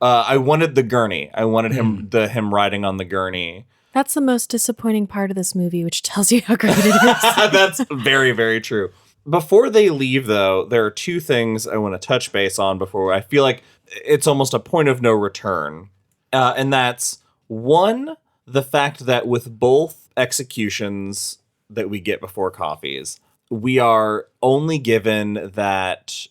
[SPEAKER 2] I wanted the gurney. I wanted him riding on the gurney.
[SPEAKER 1] That's the most disappointing part of this movie, which tells you how great it is.
[SPEAKER 2] That's very, very true. Before they leave, though, there are two things I want to touch base on before I feel like it's almost a point of no return. And that's one, the fact that with both executions that we get before Coffee's, we are only given that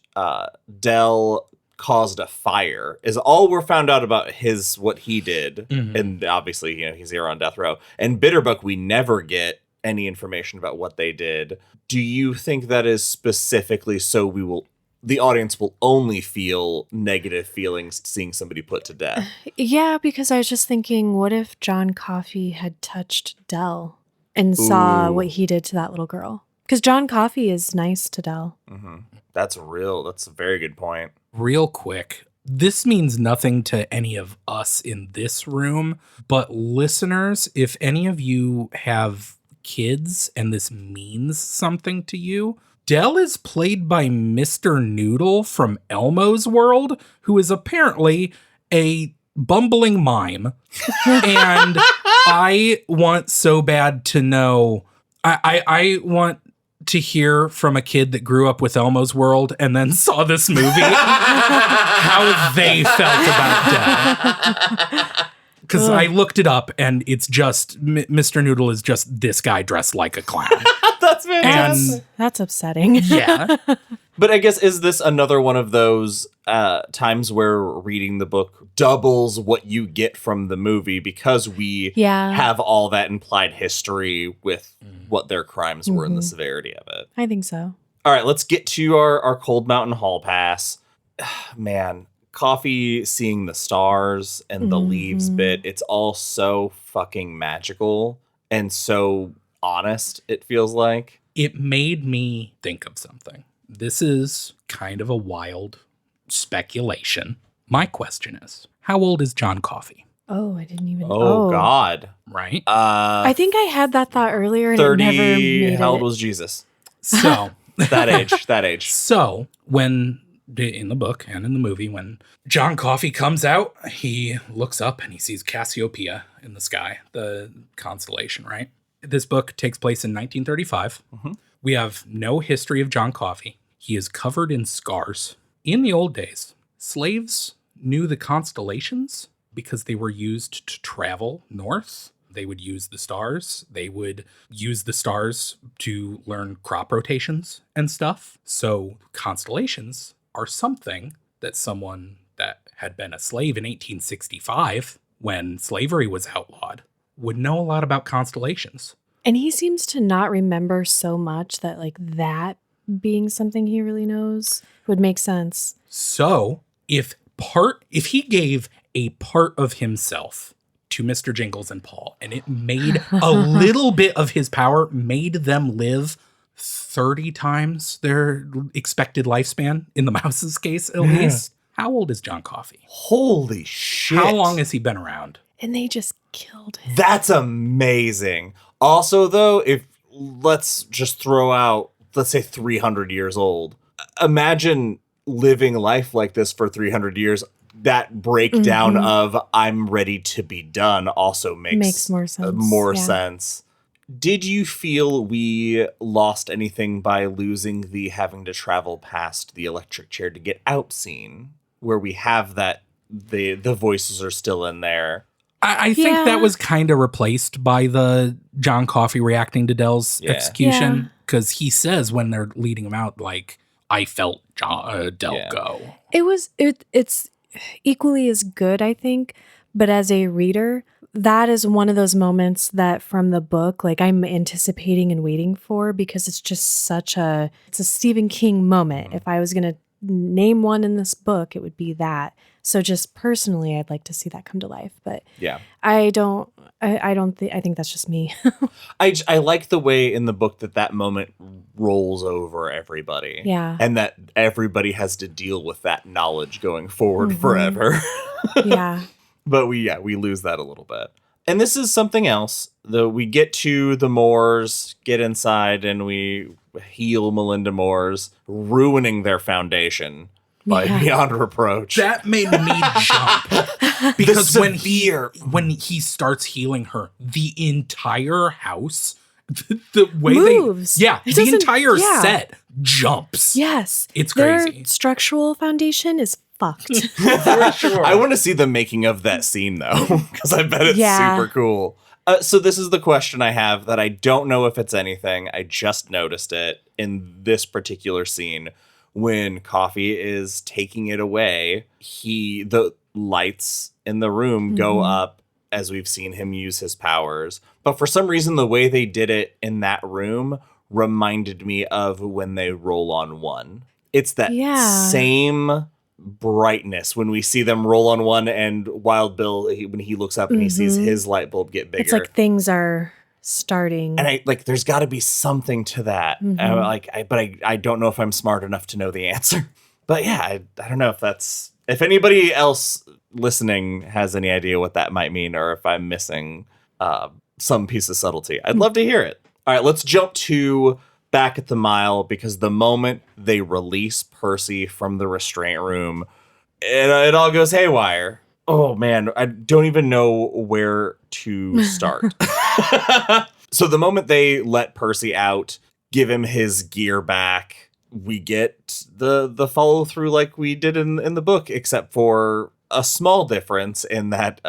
[SPEAKER 2] Dell caused a fire is all we're found out about what he did.
[SPEAKER 3] Mhm.
[SPEAKER 2] And obviously, he's here on death row. And Bitterbook, we never get any information about what they did. Do you think that is specifically so the audience will only feel negative feelings seeing somebody put to death?
[SPEAKER 1] Yeah, because I was just thinking, what if John Coffey had touched Dell and saw
[SPEAKER 2] Ooh.
[SPEAKER 1] what he did to that little girl? Because John Coffey is nice to Dell.
[SPEAKER 2] Mm-hmm. That's a very good point.
[SPEAKER 3] Real quick, this means nothing to any of us in this room, but listeners, if any of you have kids and this means something to you, Dell is played by Mr. Noodle from Elmo's World, who is apparently a bumbling mime. And I want so bad to know, I want to hear from a kid that grew up with Elmo's World and then saw this movie how they felt about Dell. Because I looked it up and it's just Mr. Noodle is just this guy dressed like a clown.
[SPEAKER 2] That's fantastic.
[SPEAKER 3] And
[SPEAKER 1] That's upsetting.
[SPEAKER 3] yeah,
[SPEAKER 2] But I guess, is this another one of those times where reading the book doubles what you get from the movie because we have all that implied history with what their crimes were and the severity of it?
[SPEAKER 1] I think so.
[SPEAKER 2] All right, let's get to our Cold Mountain Hall Pass. Man, Coffee seeing the stars and the leaves bit, it's all so fucking magical and so honest, it feels like.
[SPEAKER 3] it made me think of something. This is kind of a wild speculation. My question is, how old is John Coffey?
[SPEAKER 1] Oh, I didn't even.
[SPEAKER 2] Oh, God.
[SPEAKER 3] Right?
[SPEAKER 1] I think I had that thought earlier and
[SPEAKER 2] 30,
[SPEAKER 1] it never made
[SPEAKER 2] how old
[SPEAKER 1] it.
[SPEAKER 2] was Jesus?
[SPEAKER 3] So,
[SPEAKER 2] That age.
[SPEAKER 3] So, when in the book and in the movie, when John Coffey comes out, he looks up and he sees Cassiopeia in the sky, the constellation, right? This book takes place in 1935.
[SPEAKER 2] Mm-hmm.
[SPEAKER 3] We have no history of John Coffey. He is covered in scars. In the old days, slaves knew the constellations because they were used to travel north. They would use the stars. They would use the stars to learn crop rotations and stuff. So constellations are something that someone that had been a slave in 1865, when slavery was outlawed, would know a lot about constellations.
[SPEAKER 1] And he seems to not remember so much that like that being something he really knows would make sense.
[SPEAKER 3] So if he gave a part of himself to Mr. Jingles and Paul, and it made a little bit of his power, made them live 30 times their expected lifespan, in the mouse's case at least. How old is John Coffey?
[SPEAKER 2] Holy shit.
[SPEAKER 3] How long has he been around?
[SPEAKER 1] And they just killed him.
[SPEAKER 2] That's amazing. Also, though, let's just throw out, let's say 300 years old. Imagine living life like this for 300 years. That breakdown of I'm ready to be done also makes
[SPEAKER 1] more sense.
[SPEAKER 2] sense. Did you feel we lost anything by losing the having to travel past the electric chair to get out scene, where we have that the voices are still in there?
[SPEAKER 3] I think that was kind of replaced by the John Coffey reacting to Dell's execution, because he says when they're leading him out, like, I felt Dell go.
[SPEAKER 1] It's equally as good, I think, but as a reader, that is one of those moments that from the book, like, I'm anticipating and waiting for, because it's just it's a Stephen King moment. If I was going to name one in this book, it would be that. So just personally, I'd like to see that come to life, but I think that's just me.
[SPEAKER 2] I like the way in the book that moment rolls over everybody.
[SPEAKER 1] Yeah.
[SPEAKER 2] And that everybody has to deal with that knowledge going forward forever.
[SPEAKER 1] Yeah.
[SPEAKER 2] But we lose that a little bit. And this is something else. Though we get to the Moores, get inside, and we heal Melinda Moore's, ruining their foundation by beyond reproach.
[SPEAKER 3] That made me jump. Because when he starts healing her, the entire house, the way
[SPEAKER 1] moves.
[SPEAKER 3] the entire set jumps.
[SPEAKER 1] Yes.
[SPEAKER 3] It's crazy.
[SPEAKER 1] Their structural foundation is fucked.
[SPEAKER 3] For sure.
[SPEAKER 2] I want to see the making of that scene, though, because I bet it's super cool. So this is the question I have that I don't know if it's anything. I just noticed it in this particular scene. when Coffee is taking it away, the lights in the room go up as we've seen him use his powers. But for some reason, the way they did it in that room reminded me of when they roll on one. It's that same brightness when we see them roll on one, and Wild Bill, when he looks up and he sees his light bulb get bigger.
[SPEAKER 1] It's like things are starting.
[SPEAKER 2] And there's got to be something to that. I don't know if I'm smart enough to know the answer. But yeah, I don't know if anybody else listening has any idea what that might mean, or if I'm missing some piece of subtlety. I'd love to hear it. All right, let's jump to back at the mile, because the moment they release Percy from the restraint room, it all goes haywire. Oh man, I don't even know where to start. So the moment they let Percy out, give him his gear back, we get the follow through like we did in the book, except for a small difference in that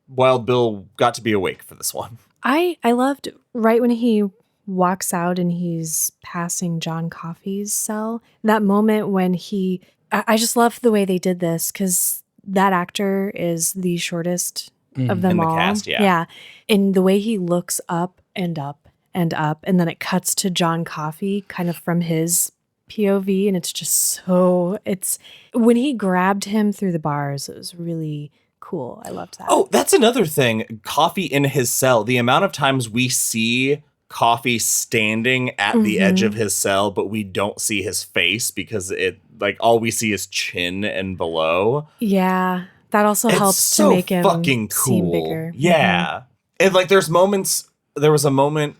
[SPEAKER 2] Wild Bill got to be awake for this one.
[SPEAKER 1] I loved right when he walks out and he's passing John Coffey's cell, that moment when I just love the way they did this, because that actor is the shortest of them all. In the cast, yeah. And the way he looks up and up and up, and then it cuts to John Coffey kind of from his POV, and it's just when he grabbed him through the bars, it was really cool. I loved that.
[SPEAKER 2] Oh, that's another thing. Coffee in his cell. The amount of times we see Coffee standing at the edge of his cell, but we don't see his face, because all we see is chin and below.
[SPEAKER 1] Yeah, that also helps to make him fucking cool. Seem bigger.
[SPEAKER 2] Yeah, and there was a moment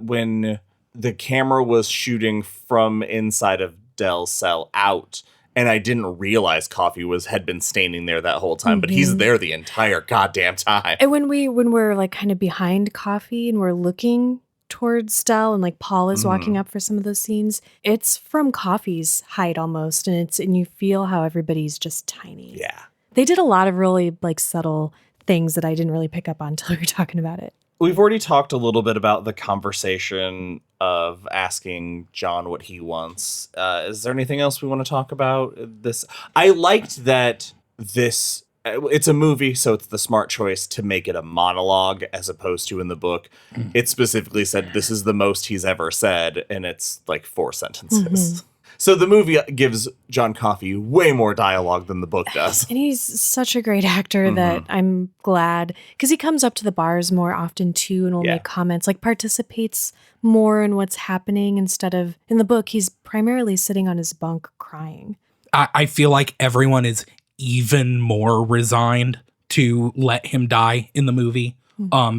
[SPEAKER 2] when the camera was shooting from inside of Dell's cell out, and I didn't realize Coffee had been standing there that whole time, but he's there the entire goddamn time.
[SPEAKER 1] And when we're like kind of behind Coffee and we're looking towards Dell, and like Paul is walking up for some of those scenes, it's from Coffee's height almost, and you feel how everybody's just tiny.
[SPEAKER 2] Yeah.
[SPEAKER 1] They did a lot of really like subtle things that I didn't really pick up on until we were talking about it.
[SPEAKER 2] We've already talked a little bit about the conversation of asking John what he wants. Is there anything else we want to talk about this? I liked that it's a movie, so it's the smart choice to make it a monologue as opposed to in the book. It specifically said this is the most he's ever said, and it's like 4 sentences. So the movie gives John Coffey way more dialogue than the book does.
[SPEAKER 1] And he's such a great actor that I'm glad, because he comes up to the bars more often too, and will make comments, like participates more in what's happening, instead of in the book, he's primarily sitting on his bunk crying.
[SPEAKER 3] I feel like everyone is even more resigned to let him die in the movie.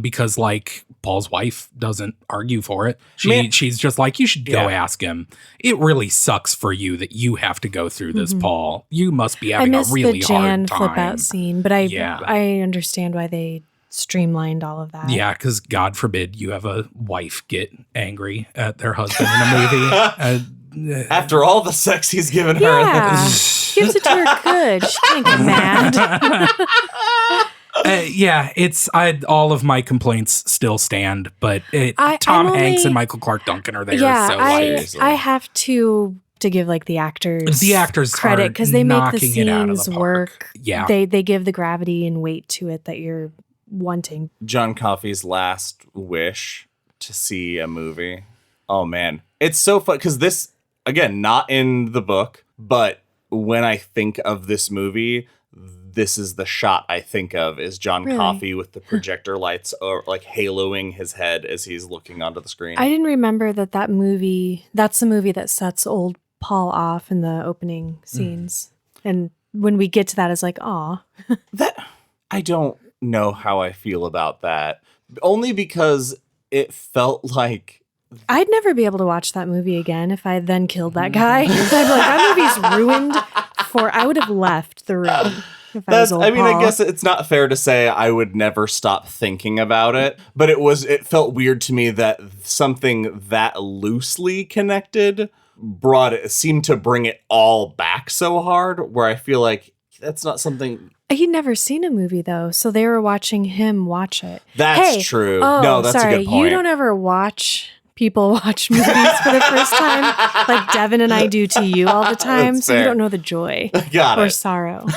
[SPEAKER 3] Because like Paul's wife doesn't argue for it. She's just like, you should go ask him. It really sucks for you that you have to go through this, Paul. You must be having a really hard time. I missed the Jan flip out scene, but I understand why they streamlined all of that. Yeah, because God forbid you have a wife get angry at their husband in a movie.
[SPEAKER 2] After all the sex he's given her.
[SPEAKER 1] Yeah, gives it to her good. She can't get mad.
[SPEAKER 3] All of my complaints still stand, but Tom Hanks and Michael Clark Duncan are there.
[SPEAKER 1] Yeah, so I have to give like the actors credit, because they make the scenes work.
[SPEAKER 3] Yeah,
[SPEAKER 1] they give the gravity and weight to it that you're wanting.
[SPEAKER 2] John Coffey's last wish to see a movie. Oh man, it's so fun, because this, again, not in the book, but when I think of this movie, this is the shot I think of, is John Coffey with the projector lights or like haloing his head as he's looking onto the screen.
[SPEAKER 1] I didn't remember that movie, that's the movie that sets old Paul off in the opening scenes. And when we get to that, it's like, aw.
[SPEAKER 2] I don't know how I feel about that. Only because it felt like
[SPEAKER 1] I'd never be able to watch that movie again if I then killed that guy. I'd be like, that movie's ruined I would have left the room.
[SPEAKER 2] I guess it's not fair to say I would never stop thinking about it, but it felt weird to me that something that loosely connected seemed to bring it all back so hard, where I feel like that's not something.
[SPEAKER 1] He'd never seen a movie though, so they were watching him watch it.
[SPEAKER 2] That's true.
[SPEAKER 1] Oh,
[SPEAKER 2] no, that's
[SPEAKER 1] sorry.
[SPEAKER 2] a good point.
[SPEAKER 1] You don't ever watch people watch movies for the first time, like Devin and I do to you all the time.
[SPEAKER 2] That's
[SPEAKER 1] So you
[SPEAKER 2] fair.
[SPEAKER 1] don't know the joy
[SPEAKER 2] Got
[SPEAKER 1] or
[SPEAKER 2] it.
[SPEAKER 1] sorrow.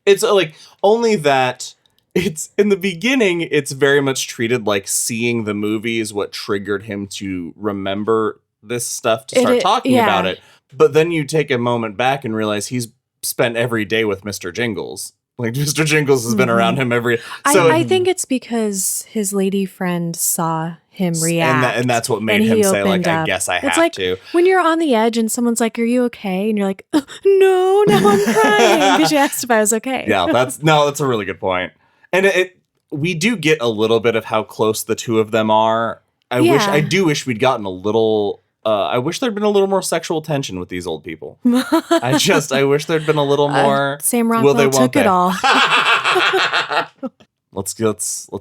[SPEAKER 2] It's like only that it's in the beginning, it's very much treated like seeing the movie is what triggered him to remember this stuff to start talking about it. But then you take a moment back and realize he's spent every day with Mr. Jingles. Like Mr. Jingles has been around him every. So
[SPEAKER 1] I think it's because his lady friend saw him react.
[SPEAKER 2] and that's what made
[SPEAKER 1] and
[SPEAKER 2] him
[SPEAKER 1] he
[SPEAKER 2] say, like,
[SPEAKER 1] opened
[SPEAKER 2] I
[SPEAKER 1] up.
[SPEAKER 2] guess I
[SPEAKER 1] It's
[SPEAKER 2] have
[SPEAKER 1] like
[SPEAKER 2] to.
[SPEAKER 1] when you're on the edge and someone's like, "Are you okay?" And you're like, "No, now I'm crying," because you asked if I was okay.
[SPEAKER 2] Yeah, that's a really good point. And we do get a little bit of how close the two of them are. I do wish we'd gotten a little. I wish there'd been a little more sexual tension with these old people. I wish there'd been a little more.
[SPEAKER 1] Sam
[SPEAKER 2] will
[SPEAKER 1] Rockwell
[SPEAKER 2] they, won't
[SPEAKER 1] took it
[SPEAKER 2] they?
[SPEAKER 1] all.
[SPEAKER 2] Let's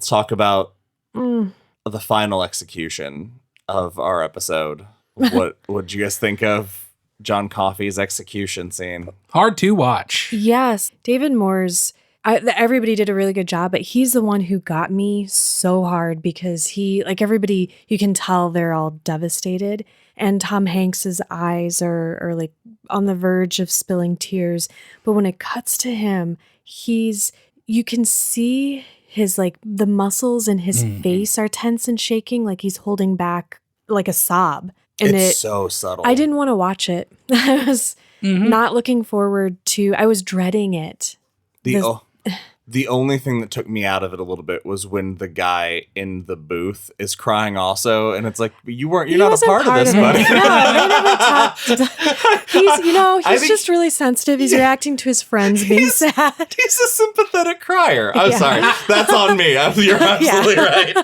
[SPEAKER 2] talk about the final execution of our episode. What did you guys think of John Coffey's execution scene?
[SPEAKER 3] Hard to watch.
[SPEAKER 1] Yes, David Moore's. Everybody did a really good job, but he's the one who got me so hard because he, like everybody, you can tell they're all devastated. And Tom Hanks's eyes are like on the verge of spilling tears. But when it cuts to him, you can see his, like, the muscles in his face are tense and shaking, like he's holding back like a sob. And
[SPEAKER 2] It's so subtle.
[SPEAKER 1] I didn't want to watch it. I was not looking forward to, I was dreading it.
[SPEAKER 2] The only thing that took me out of it a little bit was when the guy in the booth is crying also, and it's like, you're not a part of this, buddy.
[SPEAKER 1] No, they never talked. He's just really sensitive. He's reacting to his friends being sad.
[SPEAKER 2] He's a sympathetic crier. I'm sorry. That's on me. You're absolutely right.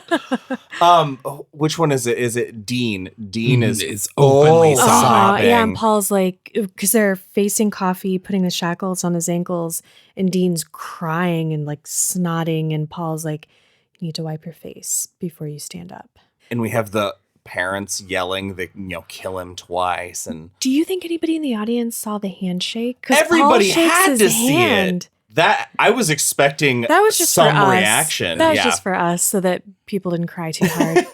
[SPEAKER 2] Which one is it? Is it Dean? Dean is
[SPEAKER 3] openly sobbing.
[SPEAKER 1] Yeah, and Paul's like, because they're facing Coffee, putting the shackles on his ankles, and Dean's crying and like snotting, and Paul's like, you need to wipe your face before you stand up.
[SPEAKER 2] And we have the parents yelling, they kill him twice. And
[SPEAKER 1] do you think anybody in the audience saw the handshake? 'Cause
[SPEAKER 2] everybody
[SPEAKER 1] Paul shakes
[SPEAKER 2] had
[SPEAKER 1] his
[SPEAKER 2] to see
[SPEAKER 1] hand.
[SPEAKER 2] it. That I was expecting
[SPEAKER 1] That was just
[SPEAKER 2] some
[SPEAKER 1] for us.
[SPEAKER 2] reaction.
[SPEAKER 1] That was just for us, so that people didn't cry too hard.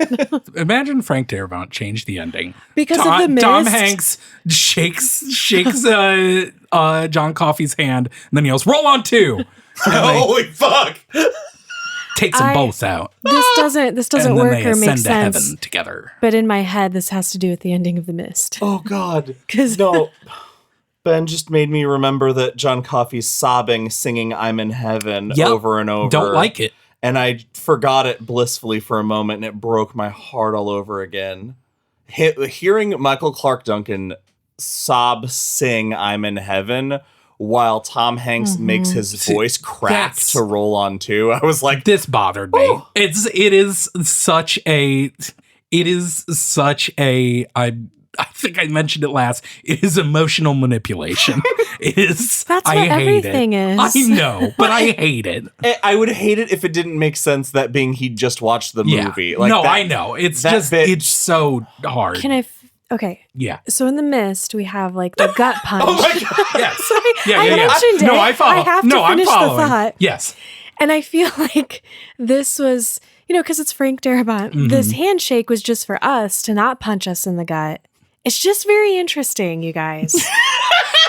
[SPEAKER 3] Imagine Frank Darabont changed the ending
[SPEAKER 1] Because of the mist.
[SPEAKER 3] Tom Hanks shakes John Coffey's hand and then yells, "Roll on 2."
[SPEAKER 2] Holy fuck!
[SPEAKER 3] Takes them both out.
[SPEAKER 1] This doesn't
[SPEAKER 3] And then
[SPEAKER 1] work
[SPEAKER 3] they
[SPEAKER 1] or make
[SPEAKER 3] ascend to
[SPEAKER 1] sense.
[SPEAKER 3] heaven together.
[SPEAKER 1] But in my head, this has to do with the ending of The Mist.
[SPEAKER 2] Oh God!
[SPEAKER 1] 'Cause-
[SPEAKER 2] No. Ben just made me remember that John Coffey's sobbing, singing "I'm in Heaven"
[SPEAKER 3] Yep.
[SPEAKER 2] over and over.
[SPEAKER 3] Don't like it.
[SPEAKER 2] And I forgot it blissfully for a moment, and it broke my heart all over again. Hearing Michael Clark Duncan sing "I'm in Heaven" while Tom Hanks makes his voice crack to "Roll on 2," I was like,
[SPEAKER 3] This bothered me.
[SPEAKER 2] Oh.
[SPEAKER 3] It is such a I think I mentioned it last. It is emotional manipulation. It is.
[SPEAKER 1] That's what
[SPEAKER 3] I hate
[SPEAKER 1] everything
[SPEAKER 3] it.
[SPEAKER 1] is.
[SPEAKER 3] I know, but I hate it.
[SPEAKER 2] I would hate it if it didn't make sense, that being he just watched the movie.
[SPEAKER 3] Yeah.
[SPEAKER 2] Like
[SPEAKER 3] no,
[SPEAKER 2] that,
[SPEAKER 3] I know. It's
[SPEAKER 2] that
[SPEAKER 3] just
[SPEAKER 2] bit-
[SPEAKER 3] it's so hard.
[SPEAKER 1] Can I? Okay.
[SPEAKER 3] Yeah.
[SPEAKER 1] So in The Mist, we have like the gut punch.
[SPEAKER 2] Oh my God!
[SPEAKER 3] Yes.
[SPEAKER 1] Sorry,
[SPEAKER 3] Yeah.
[SPEAKER 1] I
[SPEAKER 3] Yeah. Yeah.
[SPEAKER 1] mentioned
[SPEAKER 3] No,
[SPEAKER 1] it.
[SPEAKER 3] I follow.
[SPEAKER 1] I have to
[SPEAKER 3] no, I'm
[SPEAKER 1] finish the
[SPEAKER 3] following.
[SPEAKER 1] thought.
[SPEAKER 3] Yes.
[SPEAKER 1] And I feel like this was, because it's Frank Darabont. This handshake was just for us to not punch us in the gut. It's just very interesting, you guys.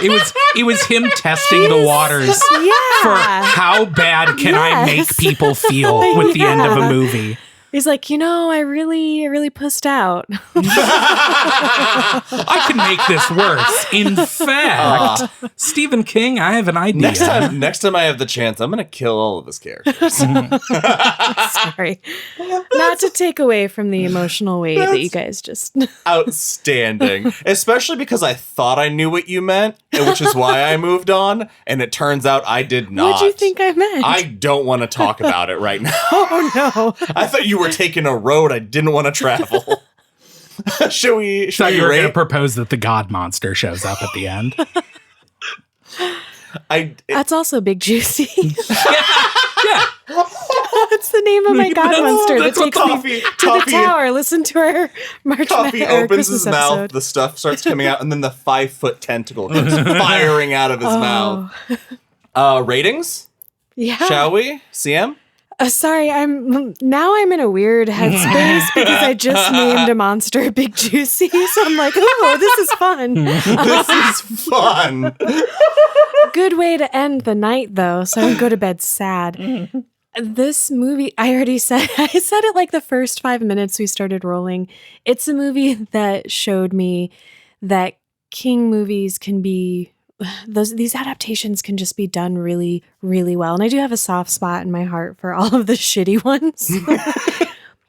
[SPEAKER 3] It was him testing the waters
[SPEAKER 1] Yeah.
[SPEAKER 3] for how bad can I make
[SPEAKER 1] Yes.
[SPEAKER 3] people feel with the end of a movie.
[SPEAKER 1] He's like, I really pussed out.
[SPEAKER 3] I can make this worse. In fact, Stephen King, I have an idea.
[SPEAKER 2] Next time I have the chance, I'm gonna kill all of his characters.
[SPEAKER 1] Sorry. Not to take away from the emotional weight that you guys just...
[SPEAKER 2] Outstanding. Especially because I thought I knew what you meant, which is why I moved on, and it turns out I did not.
[SPEAKER 1] What do you think I meant?
[SPEAKER 2] I don't want to talk about it right now.
[SPEAKER 1] Oh, no.
[SPEAKER 2] I thought you were taking a road I didn't want to travel. Should we
[SPEAKER 3] So you're going to
[SPEAKER 2] rate?
[SPEAKER 3] propose that the God monster shows up at the end.
[SPEAKER 1] That's also Big Juicy.
[SPEAKER 3] Yeah.
[SPEAKER 1] That's the name of my God monster that
[SPEAKER 2] That's what
[SPEAKER 1] takes me to the tower. Listen to our March
[SPEAKER 2] Coffee
[SPEAKER 1] Madness or
[SPEAKER 2] opens
[SPEAKER 1] Christmas
[SPEAKER 2] his mouth,
[SPEAKER 1] episode.
[SPEAKER 2] the stuff starts coming out, and then the 5-foot tentacle comes firing out of his mouth. Ratings?
[SPEAKER 1] Yeah.
[SPEAKER 2] Shall we? CM?
[SPEAKER 1] Sorry, I'm in a weird headspace because I just named a monster Big Juicy. So I'm like, oh, this is fun.
[SPEAKER 2] This is fun.
[SPEAKER 1] Good way to end the night, though, so I don't go to bed sad. This movie, I said it like the first 5 minutes we started rolling. It's a movie that showed me that King movies can be, these adaptations can just be done really, really well. And I do have a soft spot in my heart for all of the shitty ones.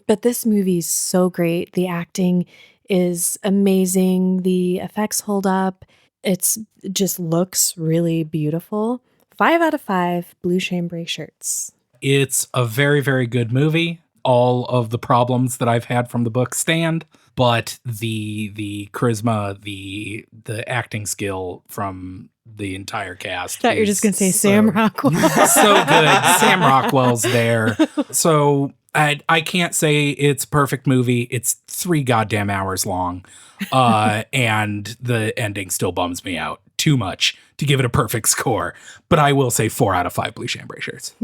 [SPEAKER 1] But this movie's so great. The acting is amazing. The effects hold up. It just looks really beautiful. 5 out of 5 blue chambray shirts.
[SPEAKER 3] It's a very, very good movie. All of the problems that I've had from the book stand, but the charisma, the acting skill from the entire cast.
[SPEAKER 1] I thought you were just going to say Sam Rockwell.
[SPEAKER 3] So good. Sam Rockwell's there. So I can't say it's a perfect movie. It's 3 goddamn hours long. And the ending still bums me out too much to give it a perfect score. But I will say 4 out of 5 blue chambray shirts.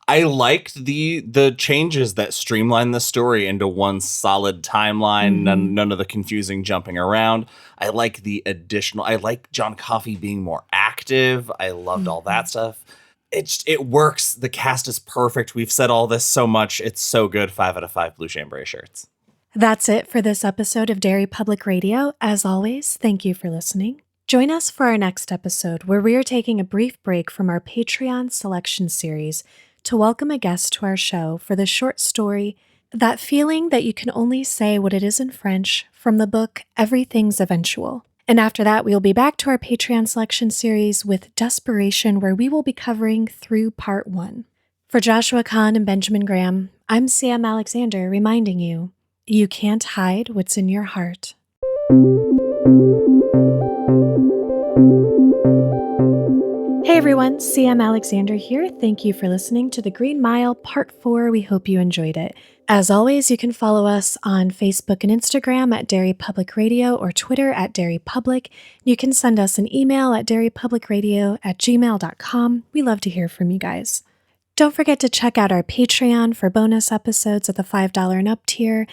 [SPEAKER 2] I liked the changes that streamlined the story into one solid timeline, none of the confusing jumping around. I like I like John Coffey being more active. I loved all that stuff. It works. The cast is perfect. We've said all this so much. It's so good. 5 out of 5 blue chambray shirts.
[SPEAKER 1] That's it for this episode of Derry Public Radio. As always, thank you for listening. Join us for our next episode, where we are taking a brief break from our Patreon selection series to welcome a guest to our show for the short story, That Feeling That You Can Only Say What It Is in French, from the book Everything's Eventual. And after that, we'll be back to our Patreon selection series with Desperation, where we will be covering through part 1. For Joshua Kahn and Benjamin Graham, I'm Sam Alexander, reminding you, you can't hide what's in your heart. Hey everyone, CM Alexander here. Thank you for listening to The Green Mile Part 4. We hope you enjoyed it. As always, you can follow us on Facebook and Instagram at Derry Public Radio or Twitter at Derry Public. You can send us an email at derrypublicradio@gmail.com. We love to hear from you guys. Don't forget to check out our Patreon for bonus episodes at the $5 and up tier,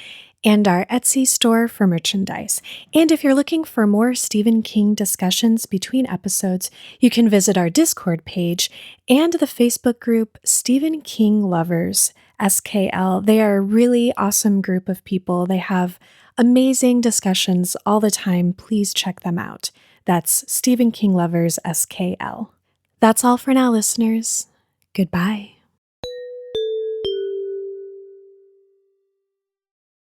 [SPEAKER 1] and our Etsy store for merchandise. And if you're looking for more Stephen King discussions between episodes, you can visit our Discord page and the Facebook group Stephen King Lovers, SKL. They are a really awesome group of people. They have amazing discussions all the time. Please check them out. That's Stephen King Lovers, SKL. That's all for now, listeners. Goodbye.